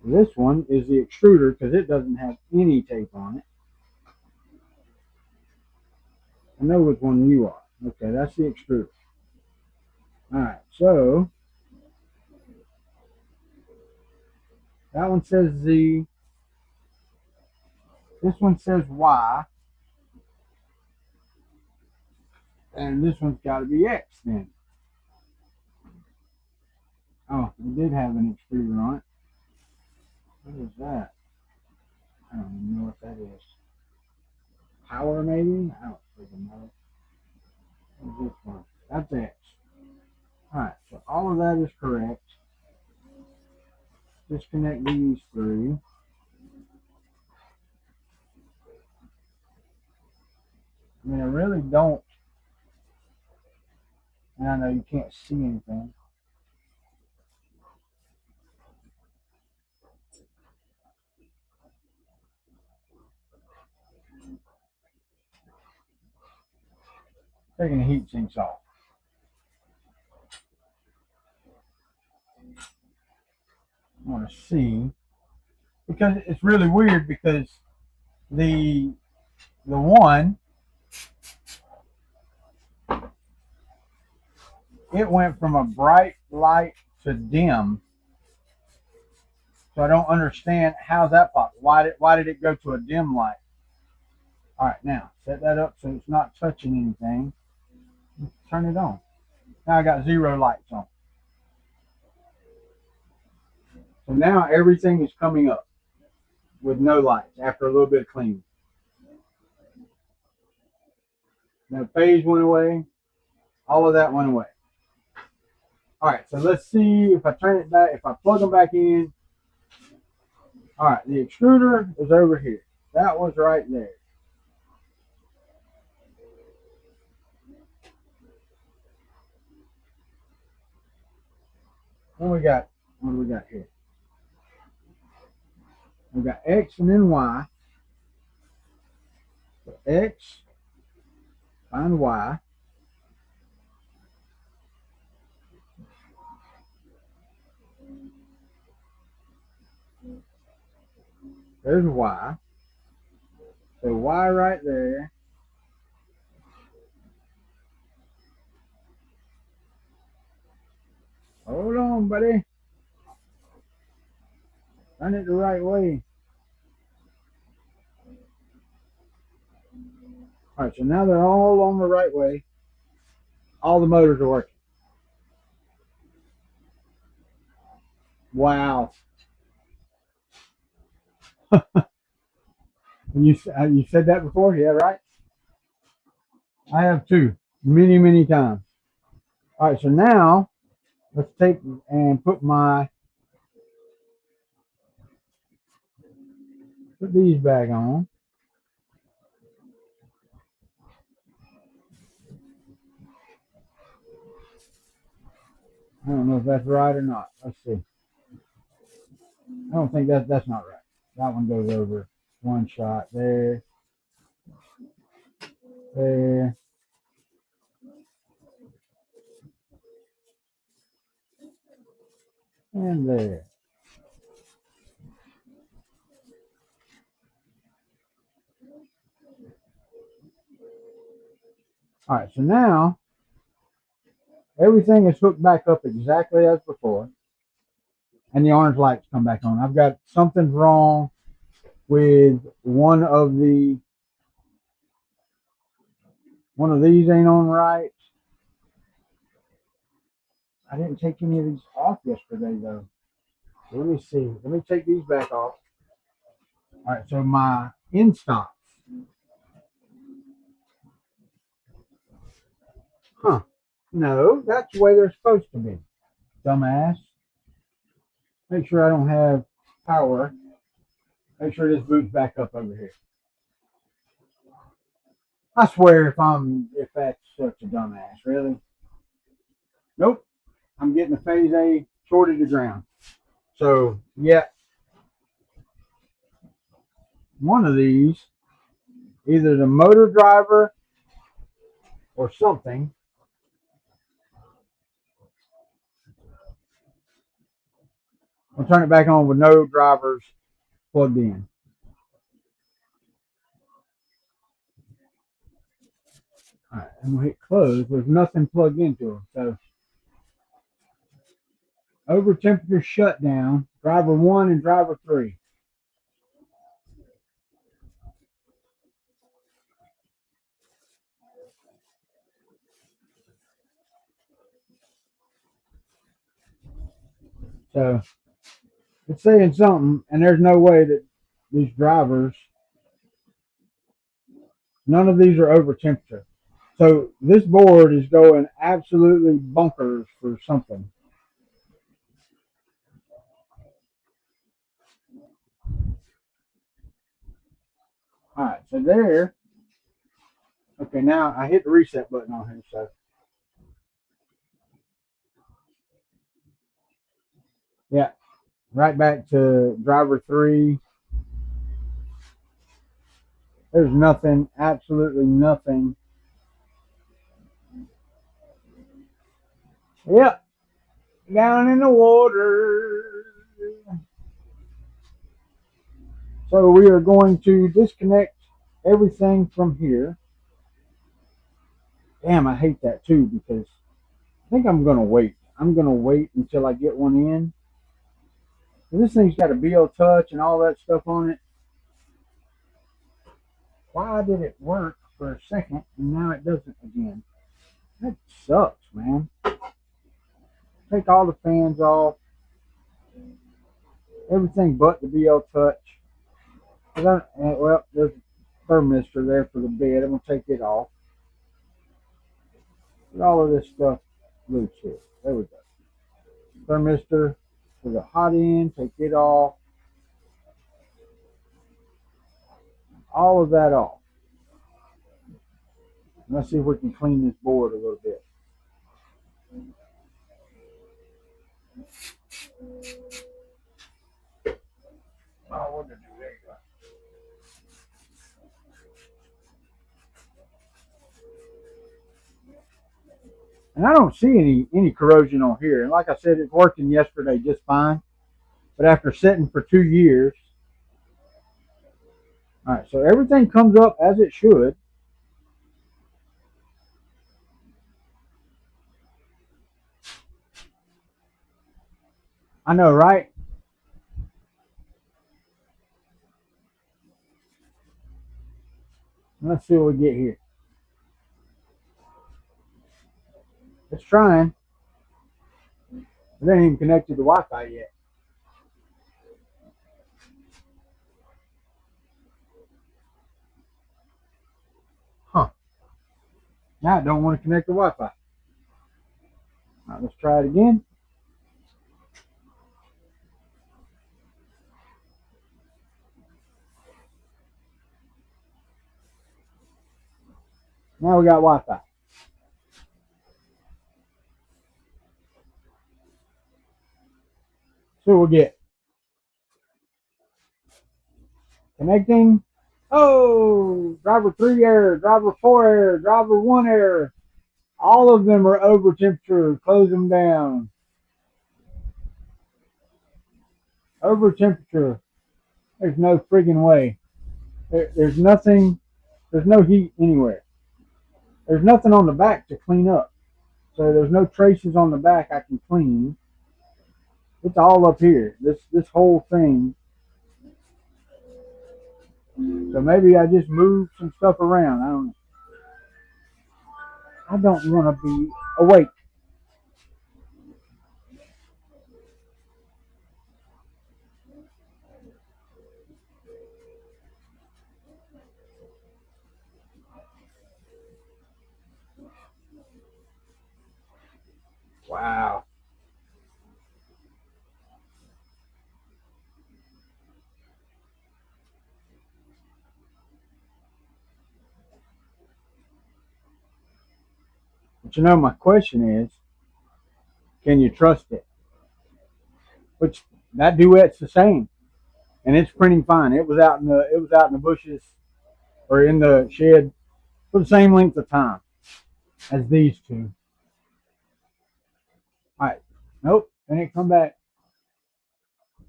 This one is the extruder because it doesn't have any tape on it. I know which one you are. Okay, that's the extruder. Alright, so that one says Z. This one says Y. And this one's got to be X then. Oh, it did have an extruder on it. What is that? I don't even know what that is. Power maybe? I don't freaking know. What is this one? That's X. Alright, so all of that is correct. Disconnect these three. I mean, I really don't. And I know you can't see anything. Taking the heat sinks off. I want to see, because it's really weird because the one, it went from a bright light to dim. So I don't understand how that possible. Why did it go to a dim light? All right, now set that up so it's not touching anything. Turn it on. Now I got 0 lights on. So now everything is coming up with no lights after a little bit of cleaning. Now phase went away. All of that went away. All right, so let's see if I turn it back, if I plug them back in. All right, the extruder is over here. That was right there. What do we got here? We got X and then Y. So X, Find Y. There's Y. So Y right there. Hold on, buddy. Run it the right way. All right, so now they're all on the right way. All the motors are working. Wow. You said that before? Yeah, right? I have too. Many, many times. All right, so now let's take and put these back on. I don't know if that's right or not. Let's see. I don't think that's not right. That one goes over one shot there, there, and there. All right, so now everything is hooked back up exactly as before, and the orange lights come back on. I've got something wrong with one of these ain't on right. I didn't take any of these off yesterday though. Let me see. Let me take these back off. All right, so my end stops. Huh. No, that's the way they're supposed to be. Dumbass. Make sure I don't have power. Make sure this boots back up over here. I swear if that's such a dumbass, really. Nope. I'm getting a phase A shorted to ground. So yeah, one of these, either the motor driver or something. I'll turn it back on with no drivers plugged in. All right, I'm gonna hit close. There's nothing plugged into them. So over temperature shutdown, driver 1 and driver 3. So it's saying something, and there's no way that these drivers, none of these are over temperature. So this board is going absolutely bunkers for something. All right, so there. Okay, now I hit the reset button on here. So yeah, right back to driver 3. There's nothing, absolutely nothing. Yep, down in the water. So we are going to disconnect everything from here. Damn, I hate that too because I think I'm going to wait. I'm going to wait until I get one in. This thing's got a BL touch and all that stuff on it. Why did it work for a second and now it doesn't again? That sucks, man. Take all the fans off. Everything but the BL touch. Well, there's a thermistor there for the bed. I'm going to take it off. Get all of this stuff loose here. There we go. Thermistor for the hot end. Take it off. All of that off. Let's see if we can clean this board a little bit. Oh, what did I do? There you go. And I don't see any corrosion on here. And like I said, it's working yesterday just fine. But after sitting for 2 years, all right, so everything comes up as it should. I know, right? Let's see what we get here. It's trying. It ain't even connected to Wi-Fi yet. Huh. Now I don't want to connect to Wi-Fi. All right, let's try it again. Now we got Wi-Fi. See what we get. Connecting. Oh, driver 3 error, driver 4 error, driver 1 error. All of them are over temperature. Close them down. Over temperature. There's no friggin' way. There's nothing. There's no heat anywhere. There's nothing on the back to clean up. So there's no traces on the back I can clean. It's all up here. This whole thing. So maybe I just moved some stuff around. I don't want to be awake. Wow. But you know, my question is, can you trust it? Which that duet's the same, and it's printing fine. It was out in the bushes or in the shed for the same length of time as these two. All right. Nope. Then it come back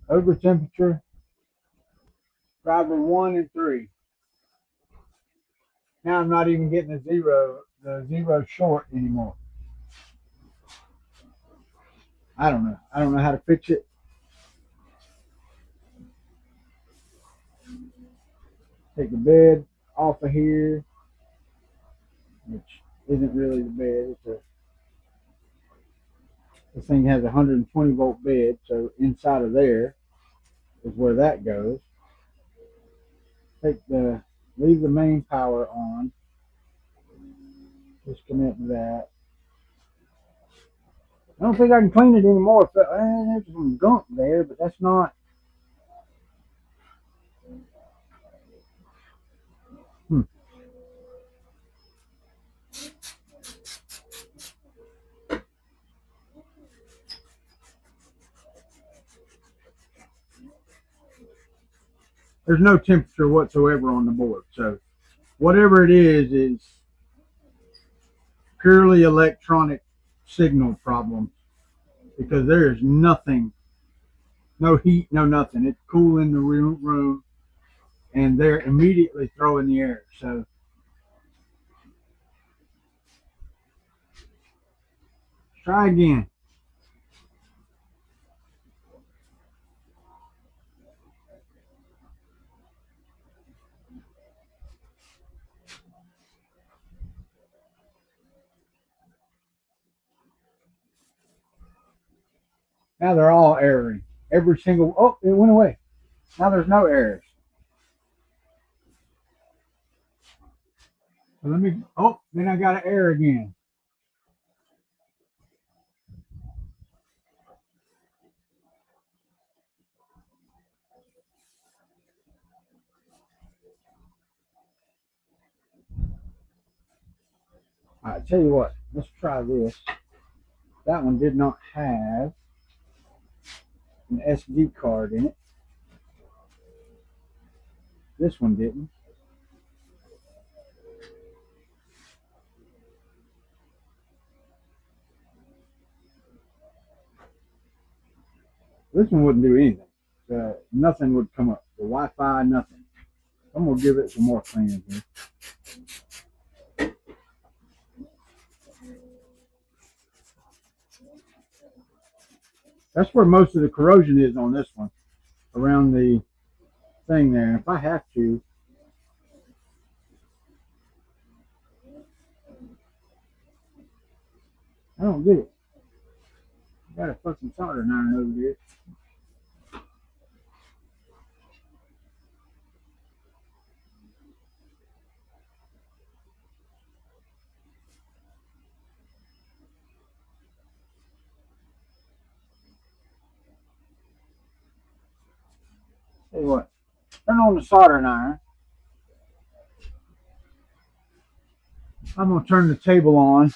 over temperature. Driver 1 and 3. Now I'm not even getting the zero short anymore. I don't know. I don't know how to fix it. Take the bed off of here, which isn't really the bed. This thing has a 120-volt bed, so inside of there is where that goes. Leave the main power on. Disconnect that. I don't think I can clean it anymore. There's some gunk there, but that's not. Hmm. There's no temperature whatsoever on the board, so whatever it is purely electronic signal problem because there is nothing, no heat, no nothing. It's cool in the room, and they're immediately throwing the air. So try again. Now they're all erroring. Every single. Oh, it went away. Now there's no errors. So let me. Oh, then I got an error again. All right, tell you what. Let's try this. That one did not have an SD card in it. This one didn't. This one wouldn't do anything. Nothing would come up. The Wi-Fi, nothing. I'm gonna give it some more cleaning here. That's where most of the corrosion is on this one, around the thing there. And if I have to, I don't get it. I got a fucking soldering iron over here. Tell you what, turn on the soldering iron. I'm gonna turn the table on,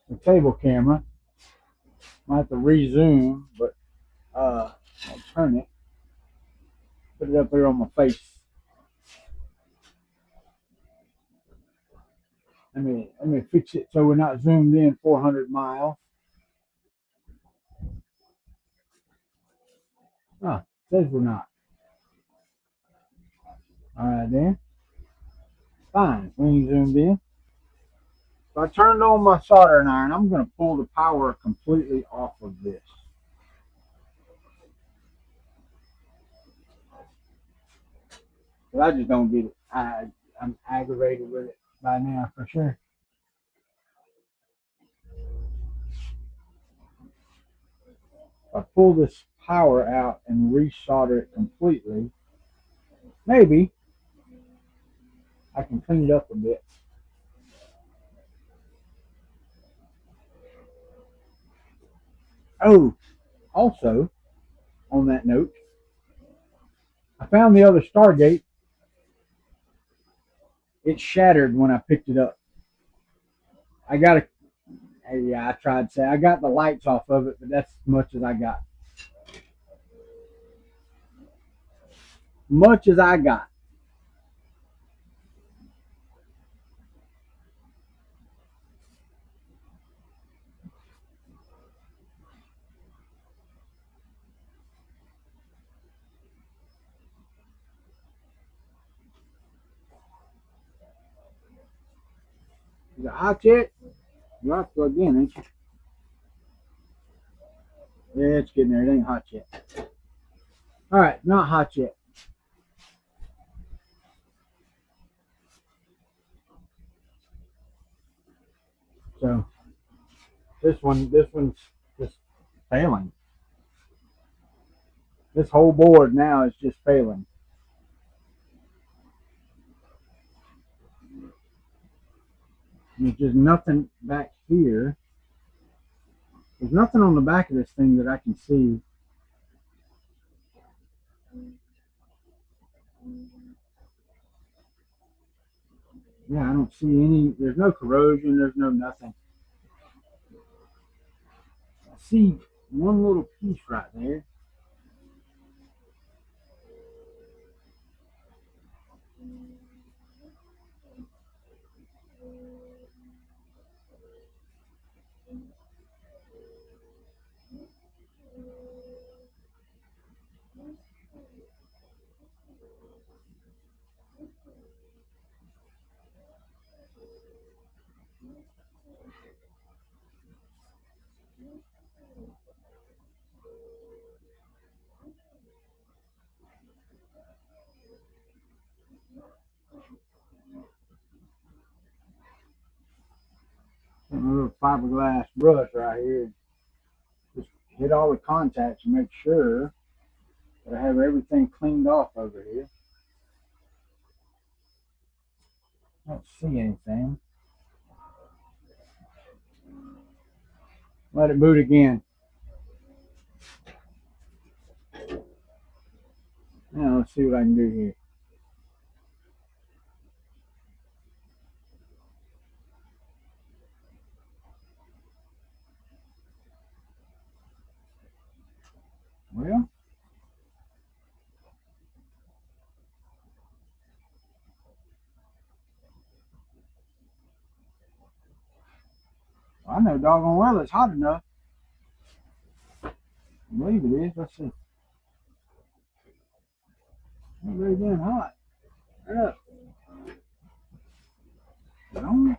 the table camera. I have to rezoom, but I'll turn it. Put it up there on my face. Let me fix it so we're not zoomed in 400 miles. Oh, it says we're not. All right then. Fine. We ain't zoomed in. So I turned on my soldering iron. I'm going to pull the power completely off of this. But I just don't get it. I'm aggravated with it by now for sure. If I pull this power out and resolder it completely, maybe I can clean it up a bit. Oh, also, on that note, I found the other Stargate. It shattered when I picked it up. I got a, yeah, I tried to say I got the lights off of it, but that's as much as I got. Much as I got. Is it hot yet? You are plugged in, ain't you? Yeah, it's getting there. It ain't hot yet. All right, not hot yet. So this one's just failing. This whole board now is just failing. There's just nothing back here. There's nothing on the back of this thing that I can see. Yeah, I don't see any. There's no corrosion. There's no nothing. I see one little piece right there. A little fiberglass brush right here. Just hit all the contacts and make sure that I have everything cleaned off over here. I don't see anything. Let it boot again. Now let's see what I can do here. Well, I know doggone well it's hot enough. I believe it is. Let's see. It's really damn hot. Turn up. Is it on?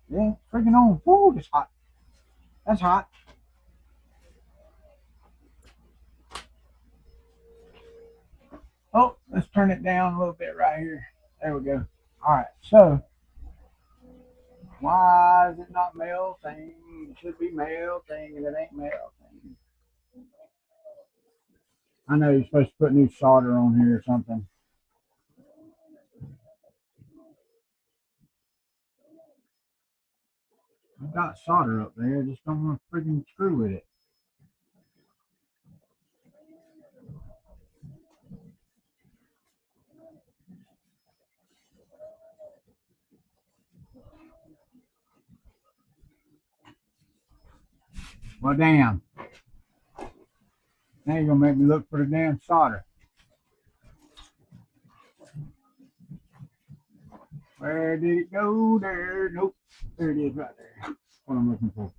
Yeah, it's freaking on. Woo, it's hot. That's hot. Oh, let's turn it down a little bit right here. There we go. All right, so why is it not melting? It should be melting, and it ain't melting. I know you're supposed to put new solder on here or something. I've got solder up there. I just don't want to freaking screw with it. Well, damn. Now you're gonna make me look for the damn solder. Where did it go? There. Nope. There it is, right there. That's what I'm looking for.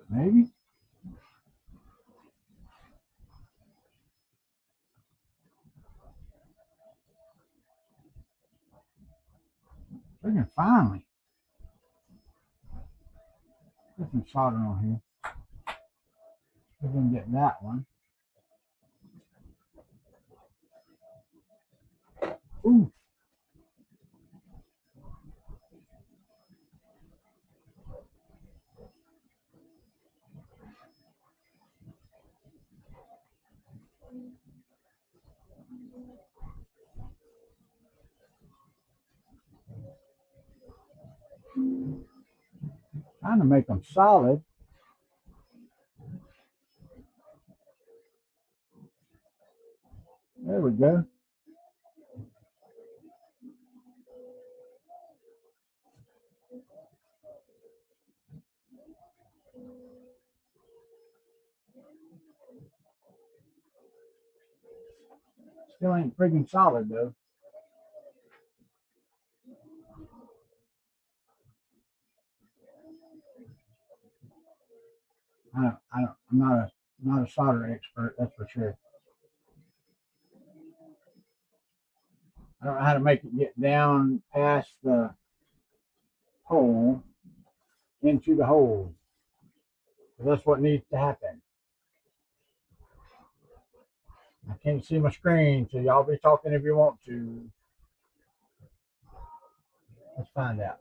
Maybe. Freaking finally. Put some solder on here. See if we can get that one. Ooh. Trying to make them solid. There we go. Still ain't freaking solid though. I'm not a solder expert, that's for sure. I don't know how to make it get down past the hole into the hole. That's what needs to happen. I can't see my screen, so y'all be talking if you want to. Let's find out.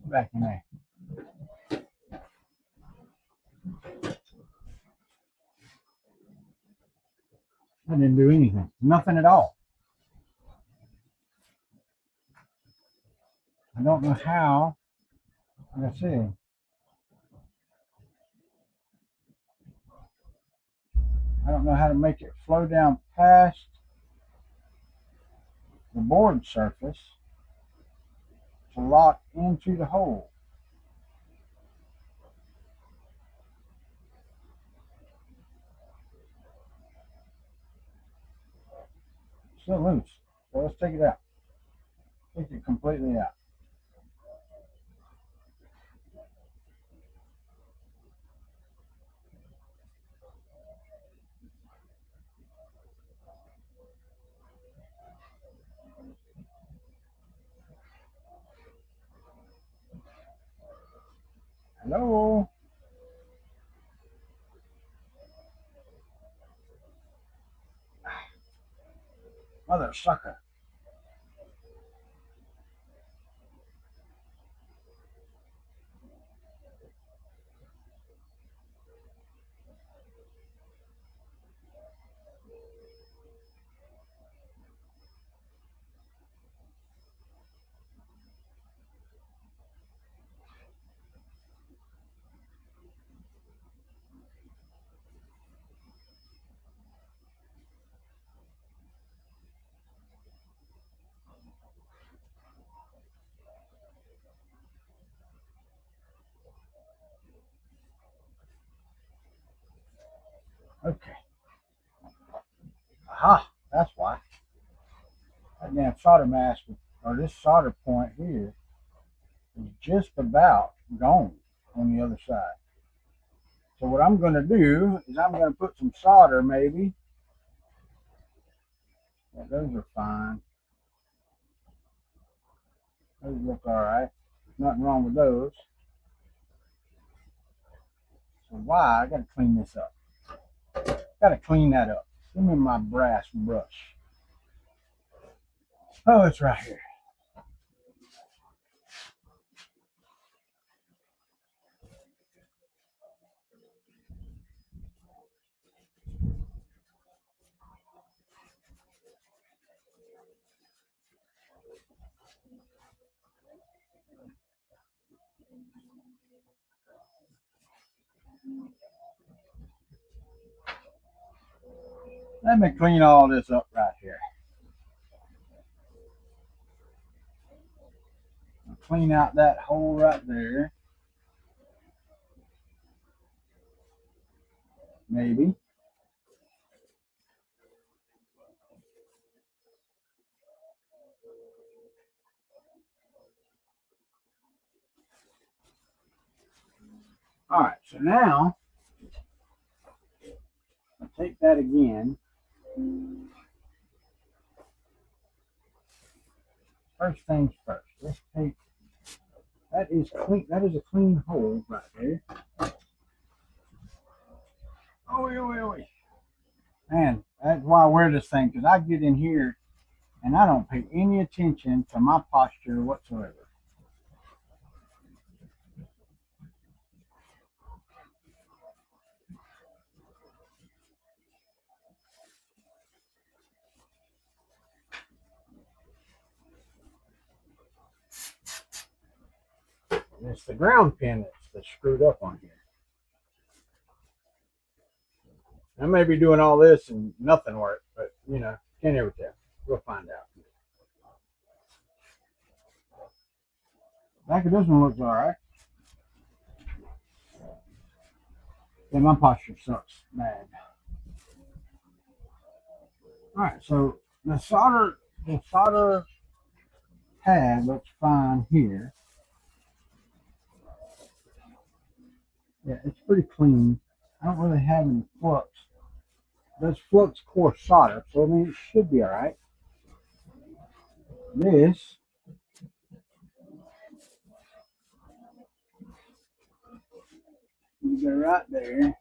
Back in there. I didn't do anything. Nothing at all. I don't know how. Like I said, I don't know how to make it flow down past the board surface to lock into the hole. Still loose. So let's take it out. Take it completely out. Hello? Mother sucker. Okay. Aha, that's why. That damn solder mask, or this solder point here, is just about gone on the other side. So what I'm going to do is I'm going to put some solder maybe. Yeah, those are fine. Those look all right. Nothing wrong with those. So why? I got to clean this up. Got to clean that up. Give me my brass brush. Oh, it's right here. Let me clean all this up right here. I'll clean out that hole right there. Maybe. All right, so now I'll take that again. First things first. Let's take that is clean. That is a clean hole right there. Oh. Man, that's why I wear this thing because I get in here and I don't pay any attention to my posture whatsoever. And it's the ground pin that's screwed up on here. I may be doing all this and nothing works, but you know, can't ever tell. We'll find out. Back of this one looks all right. Yeah, my posture sucks bad. All right, so the solder pad looks fine here. Yeah, it's pretty clean. I don't really have any flux. That's flux core solder, so I mean it should be all right. This you go right there.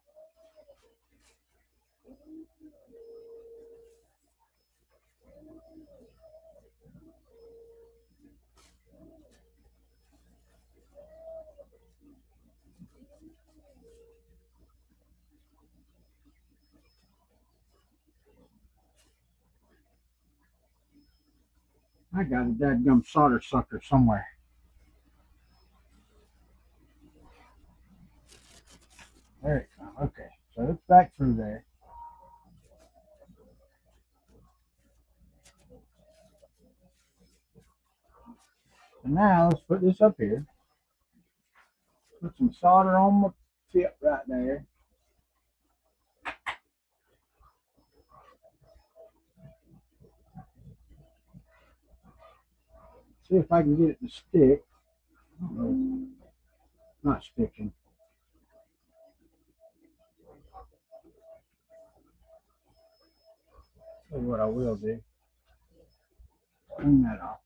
I got a dadgum solder sucker somewhere. There it goes. Okay, so it's back through there. So now let's put this up here. Put some solder on the tip right there. See if I can get it to stick. Not sticking. Tell you what I will do. Clean that off.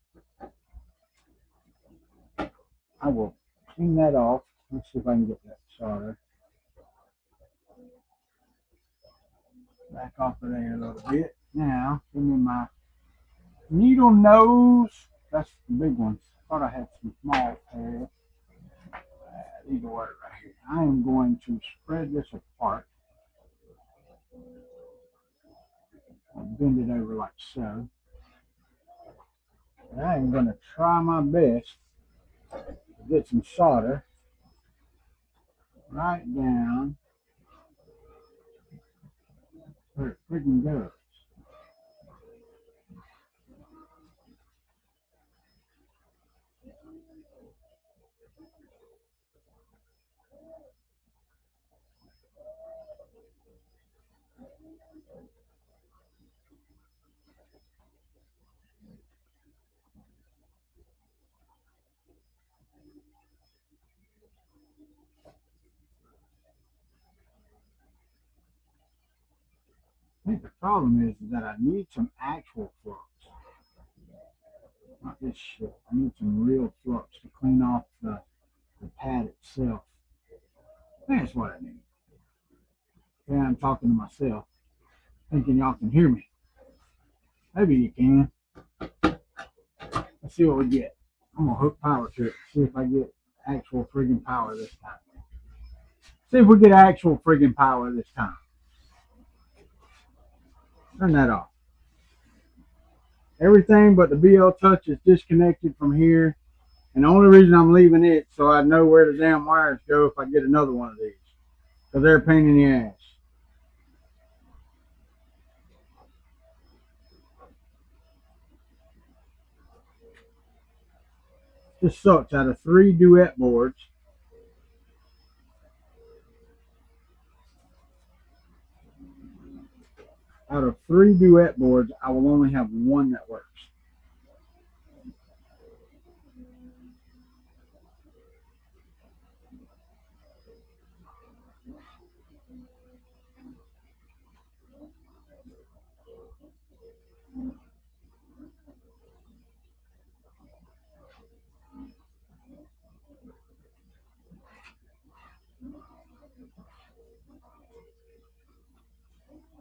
I will clean that off. Let's see if I can get that solder back off of there a little bit. Now, give me my needle nose. That's the big ones. Thought I had some small pairs. These will work right here. I am going to spread this apart. I'll bend it over like so. And I am going to try my best to get some solder right down where it freaking goes. think the problem is that I need some actual flux. Not this shit. I need some real flux to clean off the pad itself. That's what I need. Yeah, I'm talking to myself, thinking y'all can hear me. Maybe you can. Let's see what we get. I'm gonna hook power to it. See if I get actual friggin' power this time. See if we get actual friggin' power this time. Turn that off. Everything but the BL Touch is disconnected from here. And the only reason I'm leaving it so I know where the damn wires go if I get another one of these. Because they're a pain in the ass. This sucks. Out of 3 duet boards, I will only have one that works.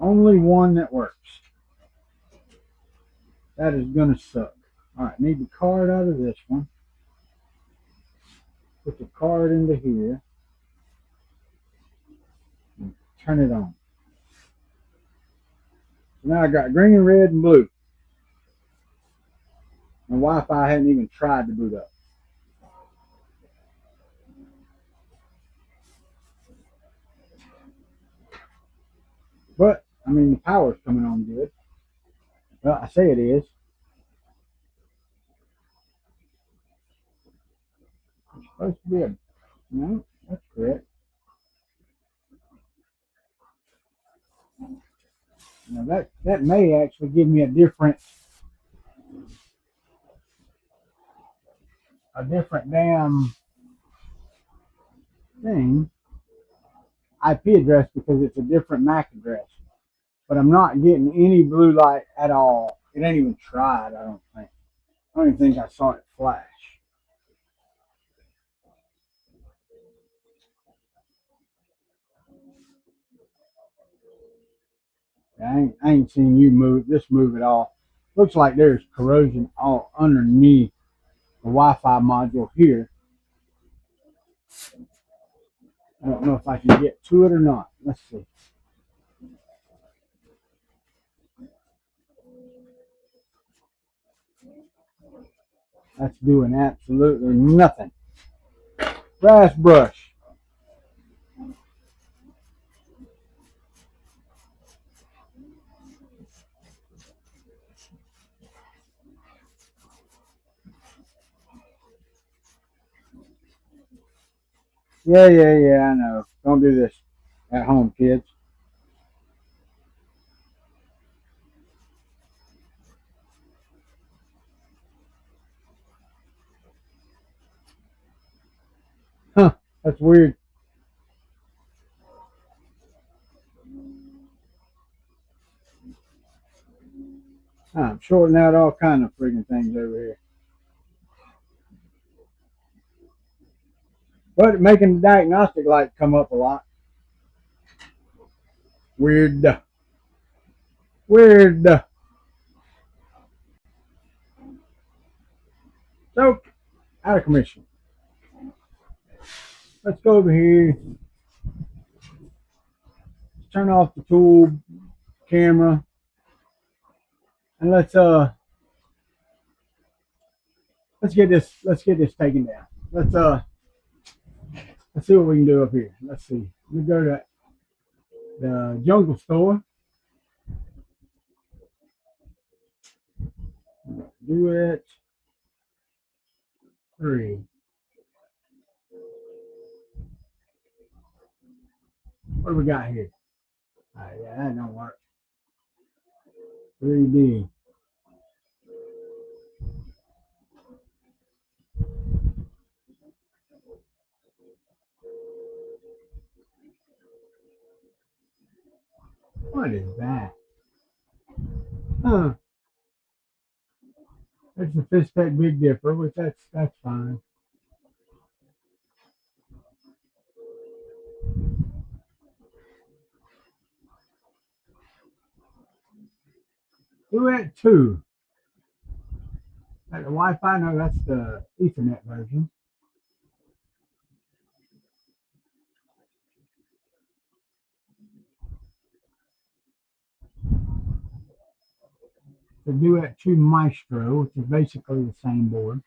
Only one that works. That is going to suck. Alright, need the card out of this one. Put the card into here. And turn it on. So now I got green, red, and blue. And Wi-Fi I hadn't even tried to boot up. But, I mean, the power's coming on good. Well, I say it is. It's supposed to be a... No, that's correct. Now that may actually give me a different damn thing, IP address, because it's a different MAC address. But I'm not getting any blue light at all. It ain't even tried, I don't think. I don't even think I saw it flash. I ain't seen you move at all. Looks like there's corrosion all underneath the Wi-Fi module here. I don't know if I can get to it or not. Let's see. That's doing absolutely nothing. Brass brush. Yeah, I know. Don't do this at home, kids. Huh, that's weird. I'm sorting out all kind of freaking things over here. But making the diagnostic light come up a lot. Weird. So, out of commission. Let's go over here. Let's turn off the tool camera. And let's get this taken down. Let's see what we can do up here. Let's see. We go to the jungle store. Do it. 3. What do we got here? Yeah, that don't work. 3D. What is that? Huh. It's a Fish Tech Big Dipper, which that's fine. Duet 2. The Wi-Fi? No, that's the Ethernet version. The Duet 2 Maestro, which is basically the same board.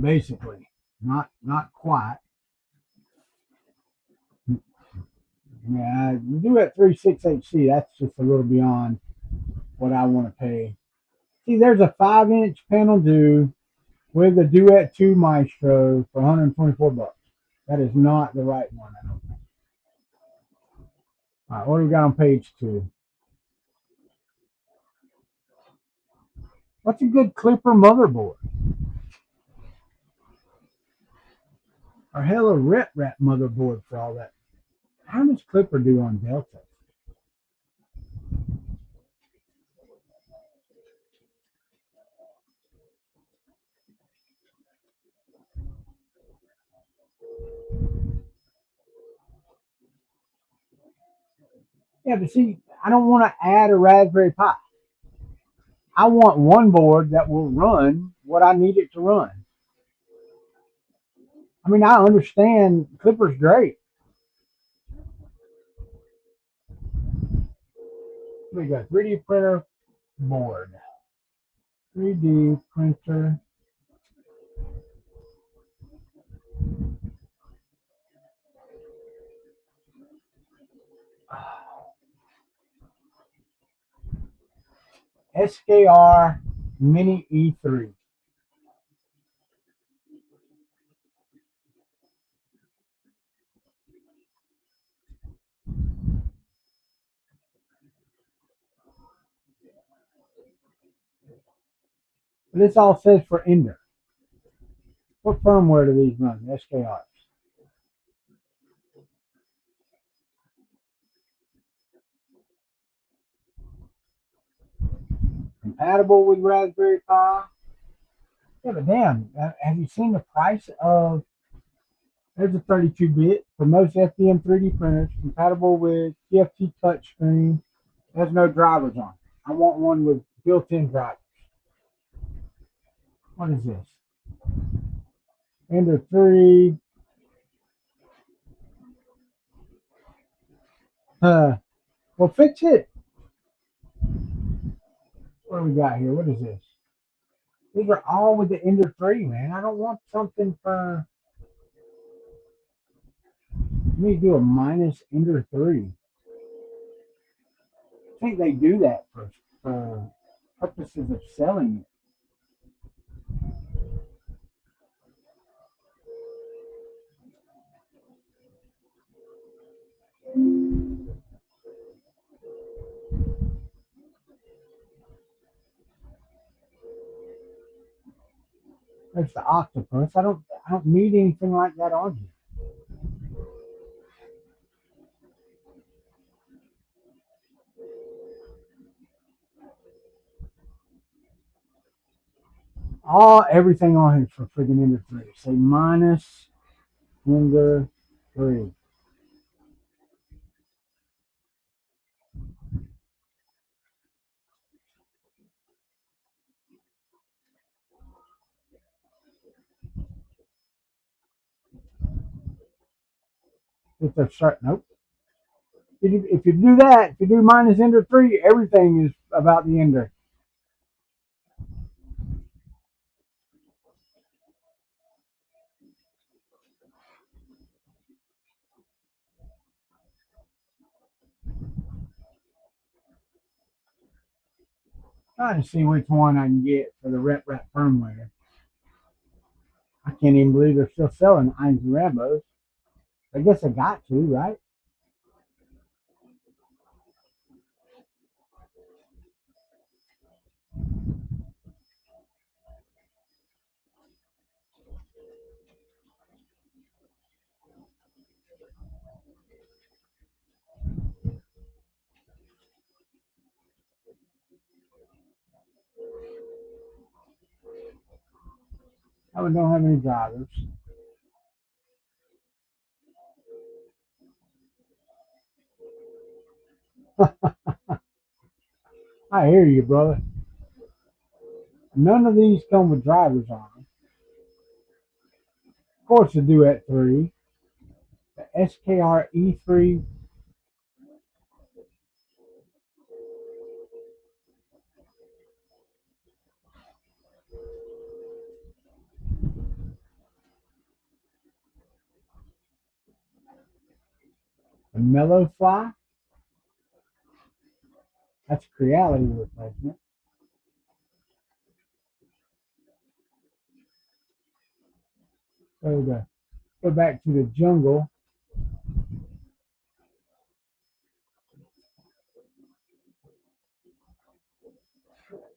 Basically, not quite. Yeah, you do at 36HC. That's just a little beyond what I want to pay. See, there's a 5-inch panel due with a Duet 2 Maestro for 124 bucks. That is not the right one, I don't think. All right, what do we got on page 2? What's a good Clipper motherboard? Or hell, a Rep Rap motherboard for all that. How much Clipper do on Delta? Yeah, but see, I don't want to add a Raspberry Pi. I want one board that will run what I need it to run. I mean, I understand Clipper's great. We got 3D printer board. 3D printer. SKR Mini E3. This all says for Ender. What firmware do these run? SKRs. Compatible with Raspberry Pi. Yeah, but damn, have you seen the price of? There's a 32-bit for most FDM 3D printers, compatible with TFT touchscreen. Has no drivers on it. I want one with built-in drivers. What is this? Ender 3. Well, fix it. What do we got here? What is this? These are all with the Ender 3, man. I don't want something for. Let me do a minus Ender 3. I think they do that for purposes of selling it. There's the octopus. I don't need anything like that on here. Everything on here for friggin' Ender 3. Say minus Ender 3. If they're certain, nope. If you do that, if you do minus Ender 3, everything is about the Ender. Trying to see which one I can get for the Rep Rap firmware. I can't even believe they're still selling Irons and Rambos. I guess I got to, right? That one don't have any drivers. I hear you, brother. None of these come with drivers on them. Of course, the Duet 3, the SKR E3, the Mellow Fly. That's a Creality replacement. So to go back to the Jungle,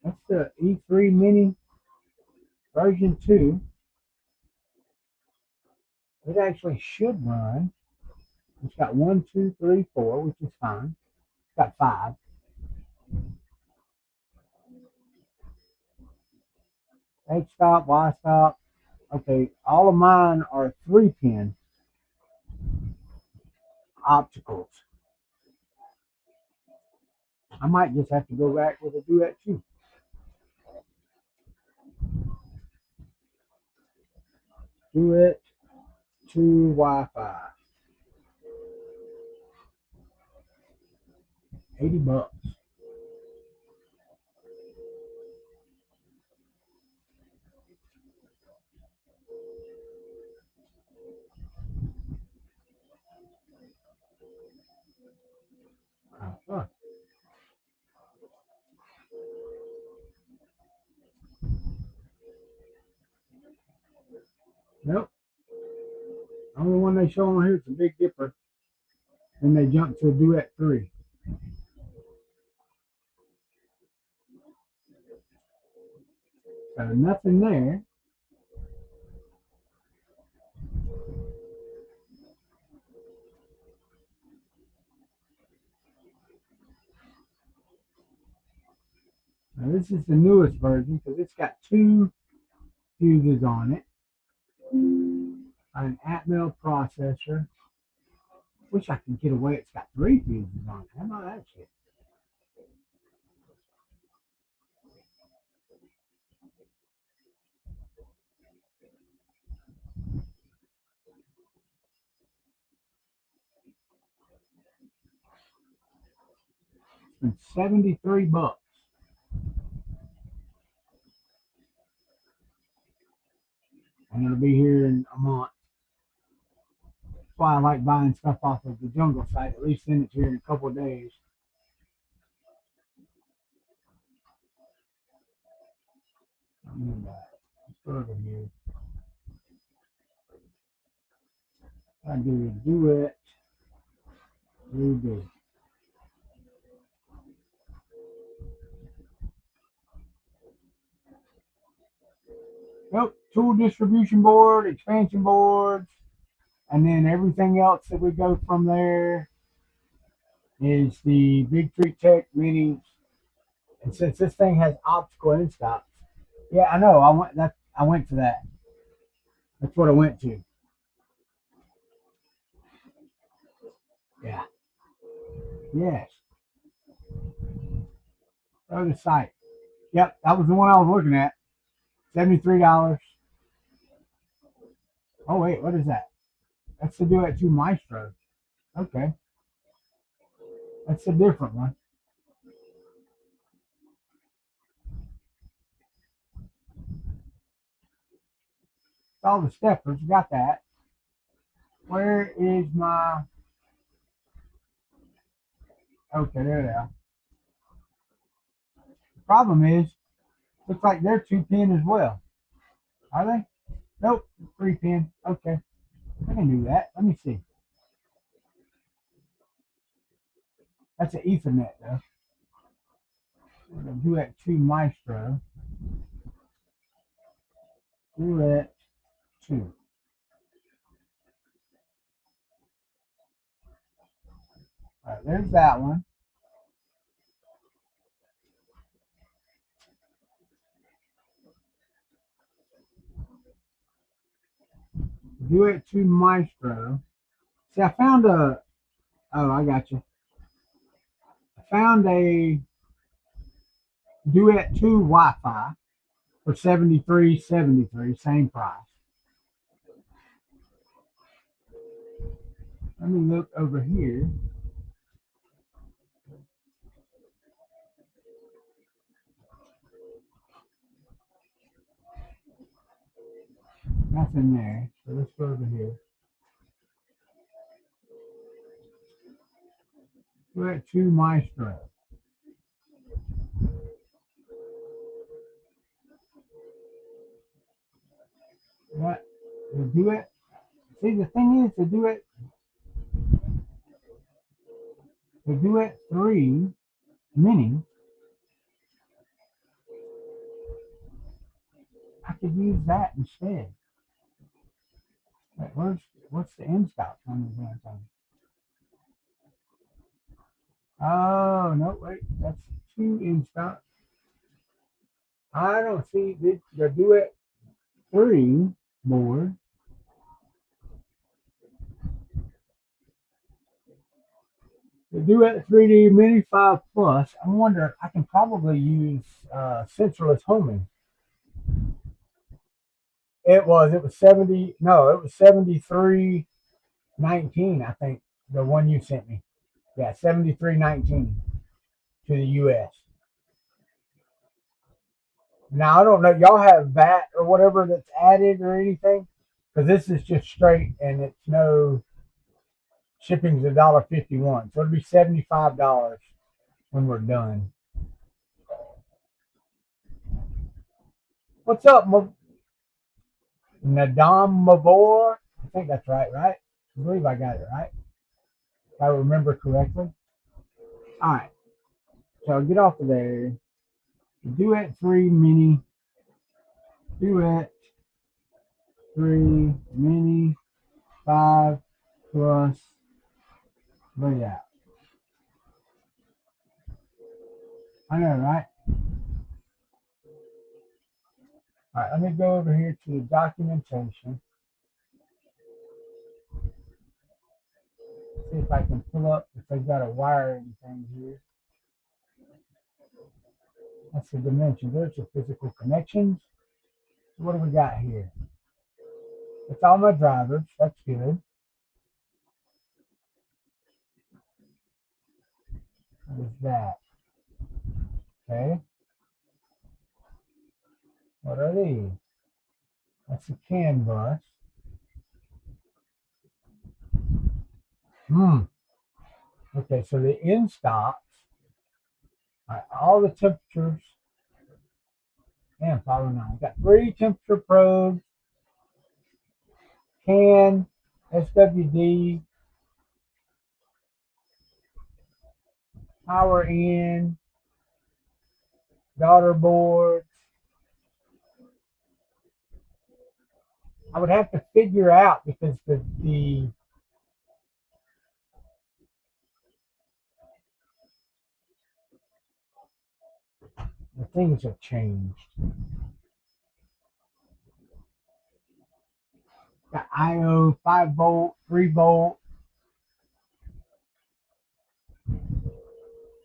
that's the E3 Mini version 2. It actually should run. It's got 1, 2, 3, 4, which is fine. It's got 5. H stop, Y stop. Okay, all of mine are 3-pin opticals. I might just have to go back with a Duet 2. Duet 2 Wi-Fi. $80. Huh. Nope. The only one they show on here is the Big Dipper. Then they jump to a Duet 3. So nothing there. Now this is the newest version because it's got 2 fuses on it. An Atmel processor. Wish I could get away. It's got 3 fuses on it. How about that shit? It's been $73. And it'll be here in a month. That's why I like buying stuff off of the Jungle site. At least send it here in a couple of days. Let's go over here. I do a Duet 3D. Yep, tool distribution board, expansion boards, and then everything else that we go from there is the Big Tree Tech Minis. And since this thing has optical end stops, yeah, I know. I went to that. That's what I went to. Yeah. Yes. Other site. Yep, that was the one I was looking at. $73. Oh wait, what is that? That's the Duet 2 Maestro. Okay, that's a different one. It's all the steppers. Got that. Where is my? Okay, there they are. The problem is, looks like they're 2-pin as well. Are they? Nope, 3-pin. Okay, I can do that. Let me see. That's an Ethernet though. We're gonna do that 2 Maestro. Duet 2. All right, there's that one. Duet 2 Maestro. See, I found a, oh, I got you. I found a Duet 2 Wi-Fi for $73.73, same price. Let me look over here. Nothing there. So let's go over here. Duet 2 Maestro. What? The Duet? See, the thing is, the Duet 3 Mini, I could use that instead. Wait, what's the in stock on the damn thing? Oh, no, wait, that's 2 in stock. I don't see the Duet 3 board. The Duet 3D Mini 5 Plus. I wonder, I can probably use sensorless homing. It was 70, no, it was 73.19, I think, the one you sent me. Yeah, 73.19 to the US. Now, I don't know, y'all have VAT or whatever that's added or anything? Because this is just straight and it's no shipping's $1.51. So it'll be $75 when we're done. What's up, Nadam Mavor? I think that's right? I believe I got it right. If I remember correctly. All right. So I'll get off of there. Duet 3 Mini. Duet 3 Mini 5 Plus layout. I know, right? All right, let me go over here to the documentation. See if I can pull up if they've got a wiring thing here. That's the dimension. There's the physical connections. So what do we got here? It's all my drivers. That's good. What is that? Okay. What are these? That's a CAN bus. Okay, so the in stocks, all the temperatures, and probably not. We've got 3 temperature probes, CAN, SWD, power in, daughter boards. I would have to figure out because the things have changed. Got IO 5-volt, 3-volt.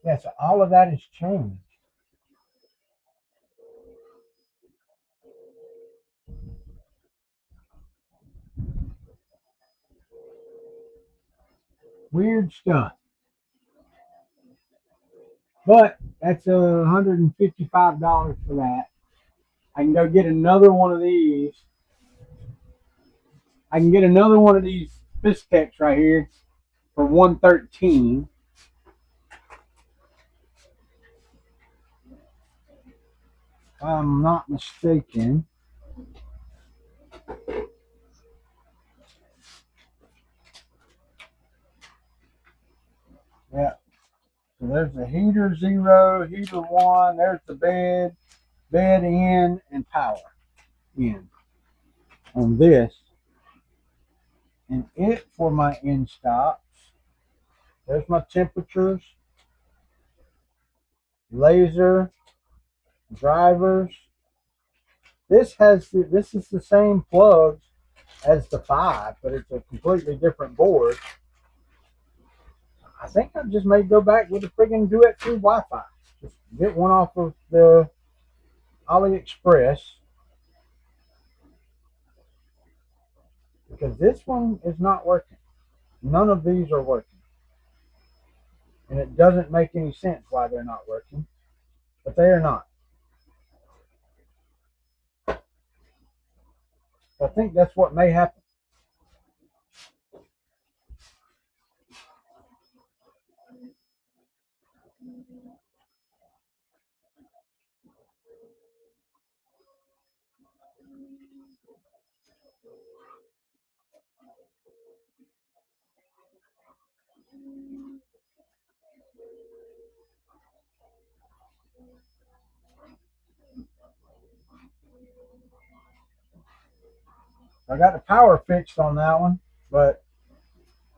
Yeah, so all of that has changed. Weird stuff. But that's $155 for that. I can go get another one of these. I can get another one of these Fistex right here for $113. If I'm not mistaken. Yeah. So there's the heater 0, heater 1. There's the bed in, and power in on this. And it for my in stops. There's my temperatures, laser, drivers. This is the same plugs as the 5, but it's a completely different board. I think I just may go back with the friggin' Duet 2 Wi-Fi. Just get one off of the AliExpress, because this one is not working. None of these are working. And it doesn't make any sense why they're not working, but they are not. I think that's what may happen. I got the power fixed on that one, but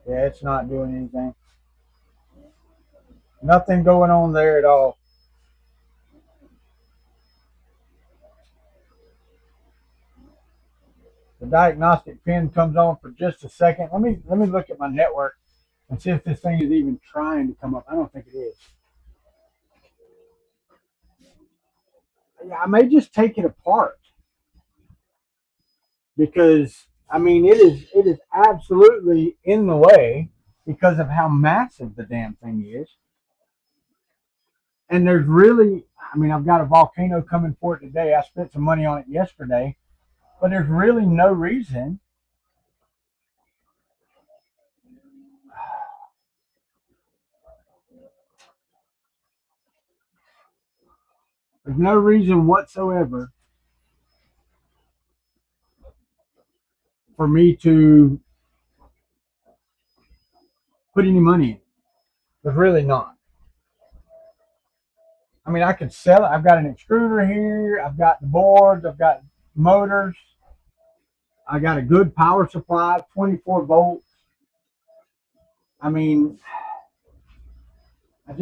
yeah, it's not doing anything. Nothing going on there at all. The diagnostic pin comes on for just a second. Let me look at my network and see if this thing is even trying to come up. I don't think it is. Yeah, I may just take it apart, because I mean it is absolutely in the way because of how massive the damn thing is. And there's really, I mean, I've got a volcano coming for it today. I spent some money on it yesterday, but there's really no reason. There's no reason whatsoever for me to put any money in it. There's really not. I mean, I could sell it. I've got an extruder here. I've got the boards. I've got motors. I got a good power supply, 24 volts. I mean, I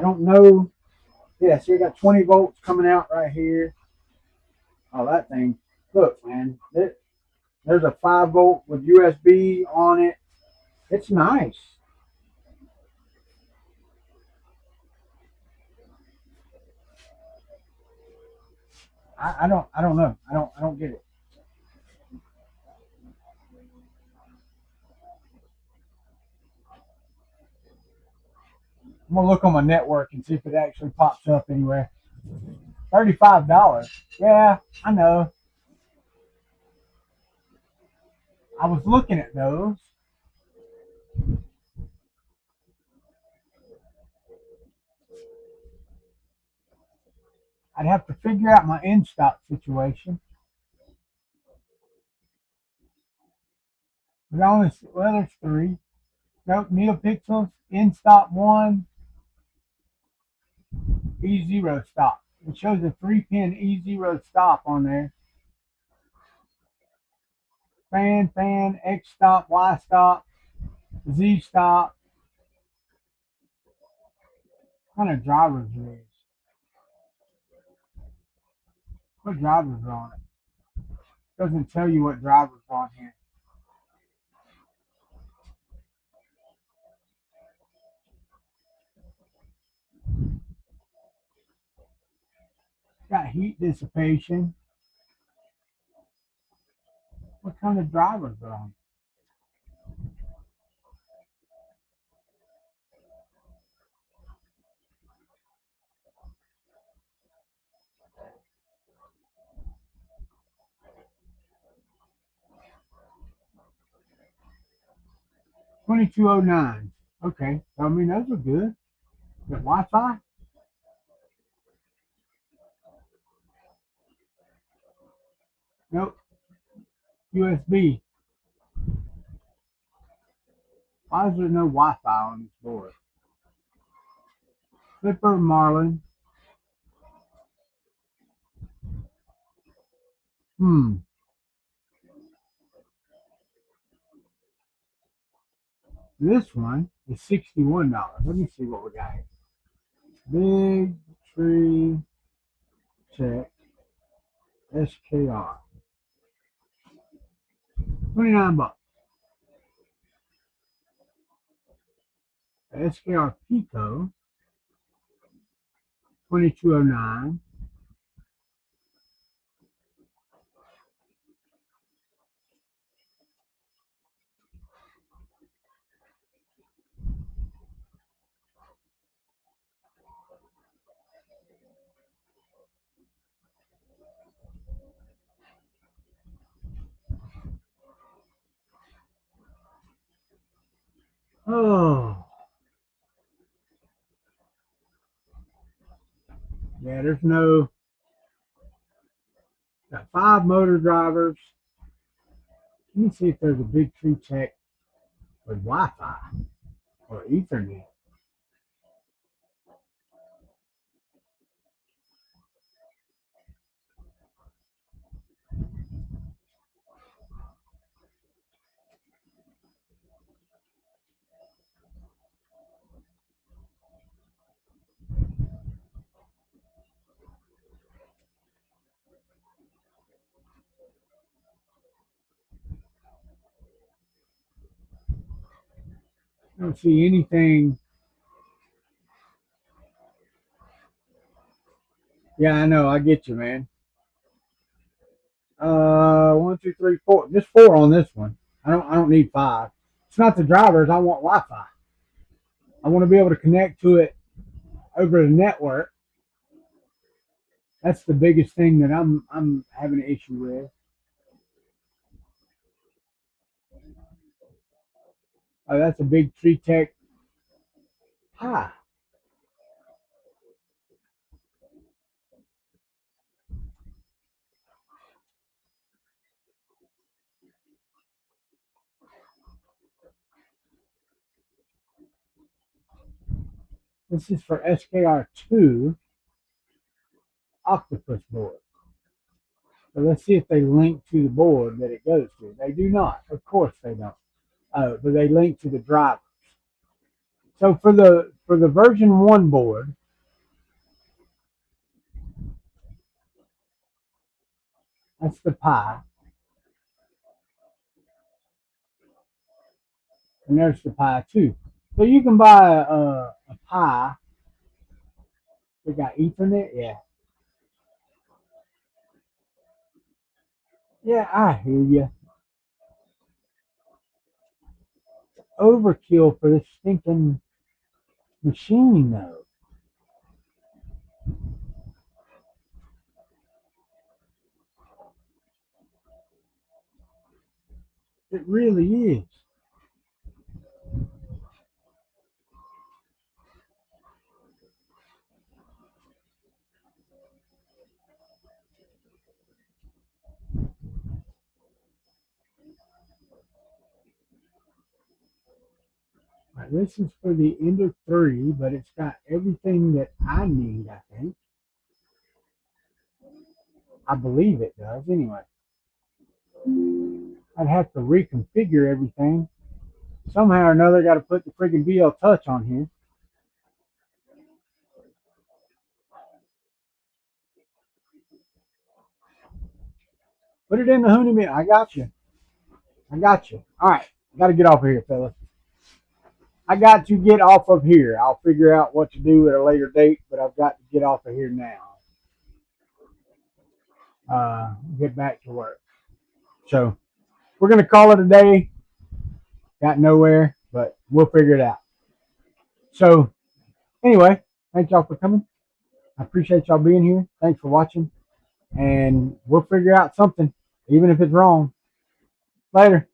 don't know. Yeah, so you got 20 volts coming out right here. Oh, that thing. Look, man, there's a 5 volt with USB on it. It's nice. I don't know. I don't get it. I'm gonna look on my network and see if it actually pops up anywhere. $35. Yeah, I know. I was looking at those. I'd have to figure out my in stock situation. Well, there's three. Nope, NeoPixels, in stock one, E0 stop. It shows a 3-pin E0 stop on there. Fan, X stop, Y stop, Z stop. What kind of drivers are these? What drivers are on it? Doesn't tell you what drivers are on here. It's got heat dissipation. What kind of drivers are on? 2209. Okay, I mean those are good. The Wi-Fi? Nope. USB. Why is there no Wi-Fi on this board? Flipper Marlin. Hmm. This one is $61. Let me see what we got here. Big Tree Tech SKR. $29. The SKR Pico, $22.09. Oh, yeah, there's no, got 5 motor drivers. Let me see if there's a big tree check with Wi-Fi or Ethernet. I don't see anything. Yeah, I know. I get you, man. 1, 2, 3, 4. Just 4 on this one. I don't need 5. It's not the drivers. I want Wi-Fi. I want to be able to connect to it over the network. That's the biggest thing that I'm having an issue with. Oh, that's a big Tree Tech Pi. This is for SKR2 Octopus board. So let's see if they link to the board that it goes to. They do not. Of course they don't. But they link to the drivers. So for the version 1 board, that's the Pi, and there's the Pi 2. So you can buy a Pi. We got Ethernet, yeah. Yeah, I hear you. Overkill for this stinking machine, though. It really is. Right, this is for the Ender 3, but it's got everything that I need, I think. I believe it does, anyway. I'd have to reconfigure everything. Somehow or another, got to put the friggin' BL Touch on here. Put it in the Hoonie bin. I got you. I got you. All right. I got to get off of here, fellas. I got to get off of here. I'll figure out what to do at a later date, but I've got to get off of here now. Get back to work. So we're going to call it a day. Got nowhere, but we'll figure it out. So anyway, thank y'all for coming. I appreciate y'all being here. Thanks for watching. And we'll figure out something, even if it's wrong. Later.